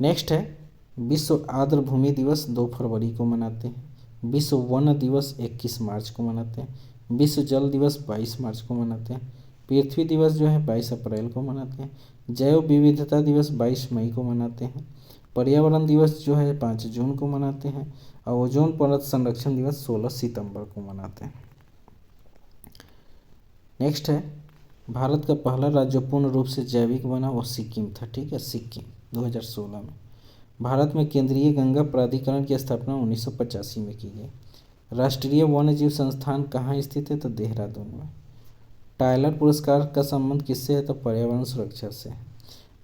नेक्स्ट है विश्व आर्द्र भूमि दिवस 2 फरवरी को मनाते हैं। विश्व वन दिवस 21 मार्च को मनाते हैं। विश्व जल दिवस 22 मार्च को मनाते हैं। पृथ्वी दिवस जो है 22 अप्रैल को मनाते हैं। जैव विविधता दिवस 22 मई को मनाते हैं। पर्यावरण दिवस जो है 5 जून को मनाते हैं। और ओजोन परत संरक्षण दिवस 16 सितंबर को मनाते हैं। नेक्स्ट है भारत का पहला राज्य पूर्ण रूप से जैविक बना वो सिक्किम था। ठीक है, सिक्किम 2016 में। भारत में केंद्रीय गंगा प्राधिकरण की स्थापना 1985 में की गई। राष्ट्रीय वन्यजीव संस्थान कहाँ स्थित है, तो देहरादून में। टायलर पुरस्कार का संबंध किससे है, तो पर्यावरण सुरक्षा से।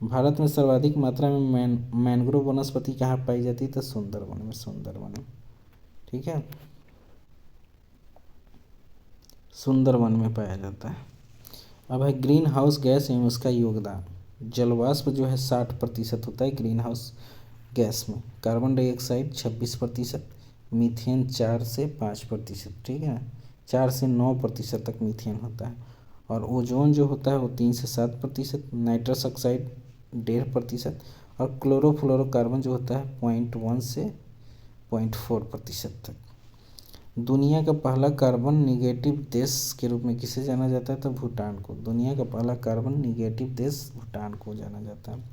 भारत में सर्वाधिक मात्रा में मैंग्रोव वनस्पति कहाँ पाई जाती है, तो सुंदरवन में, सुंदरवन में। ठीक है, सुंदरवन में पाया जाता है। अब है ग्रीन हाउस गैस एवं उसका योगदान। जलवाष्प जो है 60% होता है ग्रीन हाउस गैस में। कार्बन डाइऑक्साइड 26%, मीथेन 4 से 5%। ठीक है, 4 से 9% तक मीथेन होता है। और ओजोन जो होता है वो 3 से 7%, नाइट्रस ऑक्साइड 1.5%, और क्लोरोफ्लोरोकार्बन जो होता है 0.1 से 0.4% तक। दुनिया का पहला कार्बन निगेटिव देश के रूप में किसे जाना जाता है? तो भूटान को। दुनिया का पहला कार्बन निगेटिव देश भूटान को जाना जाता है।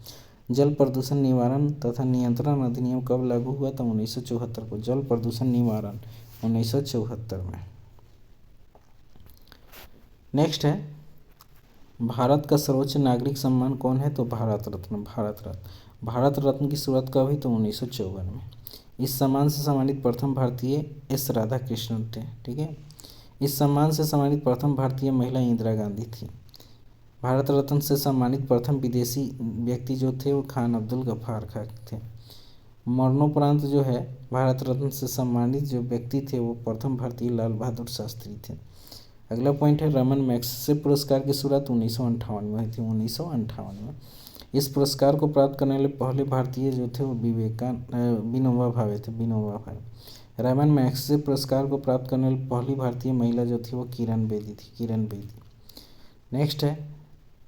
जल प्रदूषण निवारण तथा नियंत्रण अधिनियम कब लागू हुआ? तो 1974 को। जल प्रदूषण निवारण 1974 में। नेक्स्ट है, भारत का सर्वोच्च नागरिक सम्मान कौन है? तो भारत रत्न। भारत रत्न की शुरुआत कब हुई? तो 1954 में। इस सम्मान से सम्मानित प्रथम भारतीय एस राधाकृष्णन थे। ठीक है। इस सम्मान से सम्मानित प्रथम भारतीय महिला इंदिरा गांधी थी। भारत रत्न से सम्मानित प्रथम विदेशी व्यक्ति जो थे वो खान अब्दुल गफ्फार खान थे। मरणोपरांत जो है भारत रत्न से सम्मानित जो व्यक्ति थे वो प्रथम भारतीय लाल बहादुर शास्त्री थे। अगला पॉइंट है, रमन मैग्सेसे पुरस्कार की शुरुआत 1958 में हुई थी। 1958 में। इस पुरस्कार को प्राप्त करने वाले पहले भारतीय जो थे वो विनोबा भावे थे। विनोबा भावे। रमन मैग्सेसे पुरस्कार को प्राप्त करने वाली पहली भारतीय महिला जो थी वो किरण बेदी थी। किरण बेदी। नेक्स्ट है,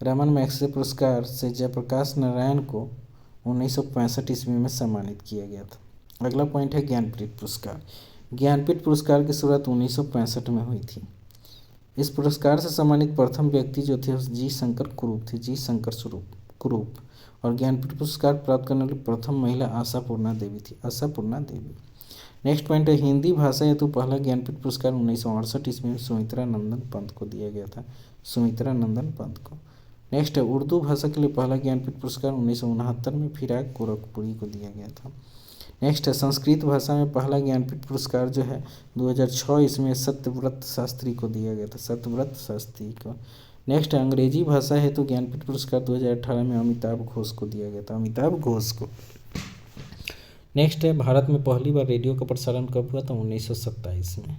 रमन मैग्सेसे पुरस्कार से जयप्रकाश नारायण को 1965 ईस्वी में सम्मानित किया गया था। अगला पॉइंट है, ज्ञानपीठ पुरस्कार। ज्ञानपीठ पुरस्कार की शुरुआत 1965 में हुई थी। इस पुरस्कार से सम्मानित प्रथम व्यक्ति जो थे जी शंकर कुरूप थे। जी शंकर कुरूप। और ज्ञानपीठ पुरस्कार प्राप्त करने वाली प्रथम महिला आशापूर्णा देवी थी। आशापूर्णा देवी। नेक्स्ट पॉइंट है, हिंदी भाषा हेतु पहला ज्ञानपीठ पुरस्कार 1968 ईस्वी में सुमित्रा नंदन पंत को दिया गया था। सुमित्रा नंदन पंत को। नेक्स्ट है, उर्दू भाषा के लिए पहला ज्ञानपीठ पुरस्कार 1969 में फिराक गोरखपुरी को दिया गया था। नेक्स्ट है, संस्कृत भाषा में पहला ज्ञानपीठ पुरस्कार जो है 2006 इसमें सत्यव्रत शास्त्री को दिया गया था। सत्यव्रत शास्त्री को। नेक्स्ट है, अंग्रेजी भाषा है तो ज्ञानपीठ पुरस्कार 2018 में अमिताभ घोष को दिया गया था। अमिताभ घोष को। नेक्स्ट है, भारत में पहली बार रेडियो का प्रसारण कब हुआ था? 1927 में।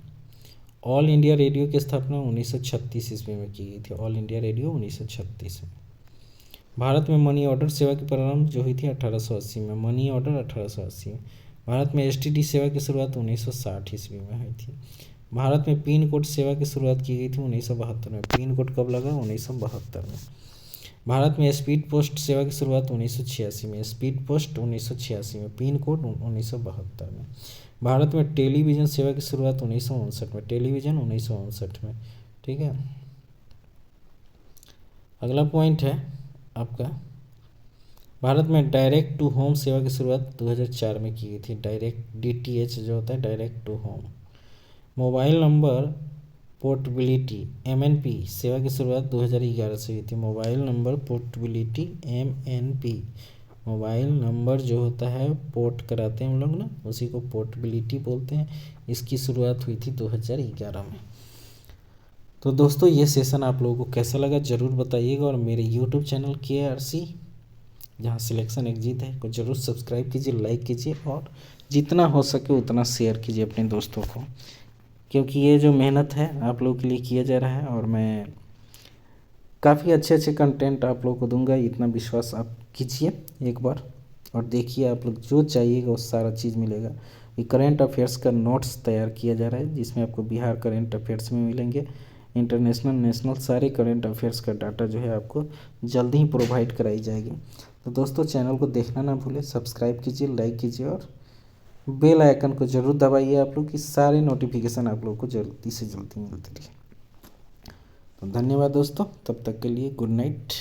ऑल इंडिया रेडियो की स्थापना 1936 ईस्वी में की गई थी। ऑल इंडिया रेडियो 1936 में। भारत में मनी ऑर्डर सेवा की प्रारंभ जो हुई थी 1880 में। मनी ऑर्डर 1880 में। भारत में एसटीडी सेवा की शुरुआत 1960 ईस्वी में हुई थी। भारत में पिन कोड सेवा की शुरुआत की गई थी 1972 में। पिन कोड कब लगा? 1972 में। भारत में स्पीड पोस्ट सेवा की शुरुआत 1986 में। स्पीड पोस्ट 1986 में। पिन कोड 1972 में। भारत में टेलीविज़न सेवा की शुरुआत 1959 में। टेलीविज़न 1959 में। ठीक है। अगला पॉइंट है आपका, भारत में डायरेक्ट टू होम सेवा की शुरुआत 2004 में की गई थी। डायरेक्ट डीटीएच जो होता है direct to home. Mobile number portability MNP सेवा की शुरुआत 2011 से हुई थी। Mobile number portability MNP. Mobile number जो होता है पोर्ट कराते हैं हम लोग ना, उसी को पोर्टेबिलिटी बोलते हैं। इसकी शुरुआत हुई थी 2011 में। तो दोस्तों ये सेशन आप लोगों को कैसा लगा ज़रूर बताइएगा, और मेरे यूट्यूब चैनल KRC जहाँ सिलेक्शन एग्जिट है को ज़रूर सब्सक्राइब कीजिए, लाइक कीजिए, और जितना हो सके उतना शेयर कीजिए अपने दोस्तों को, क्योंकि ये जो मेहनत है आप लोगों के लिए किया जा रहा है, और मैं काफ़ी अच्छे कंटेंट आप लोगों को दूंगा। इतना विश्वास आप कीजिए एक बार, और देखिए आप लोग जो चाहिएगा वो सारा चीज़ मिलेगा। ये करेंट अफेयर्स का नोट्स तैयार किया जा रहा है, जिसमें आपको बिहार करेंट अफेयर्स में मिलेंगे, इंटरनेशनल नेशनल सारे करेंट अफेयर्स का डाटा जो है आपको जल्दी ही प्रोवाइड कराई जाएगी। तो दोस्तों चैनल को देखना ना भूलें, सब्सक्राइब कीजिए, लाइक कीजिए, और बेल आइकन को ज़रूर दबाइए आप लोग, कि सारे नोटिफिकेशन आप लोगों को जल्दी से जल्दी मिलती रहे। तो धन्यवाद दोस्तों, तब तक के लिए गुड नाइट।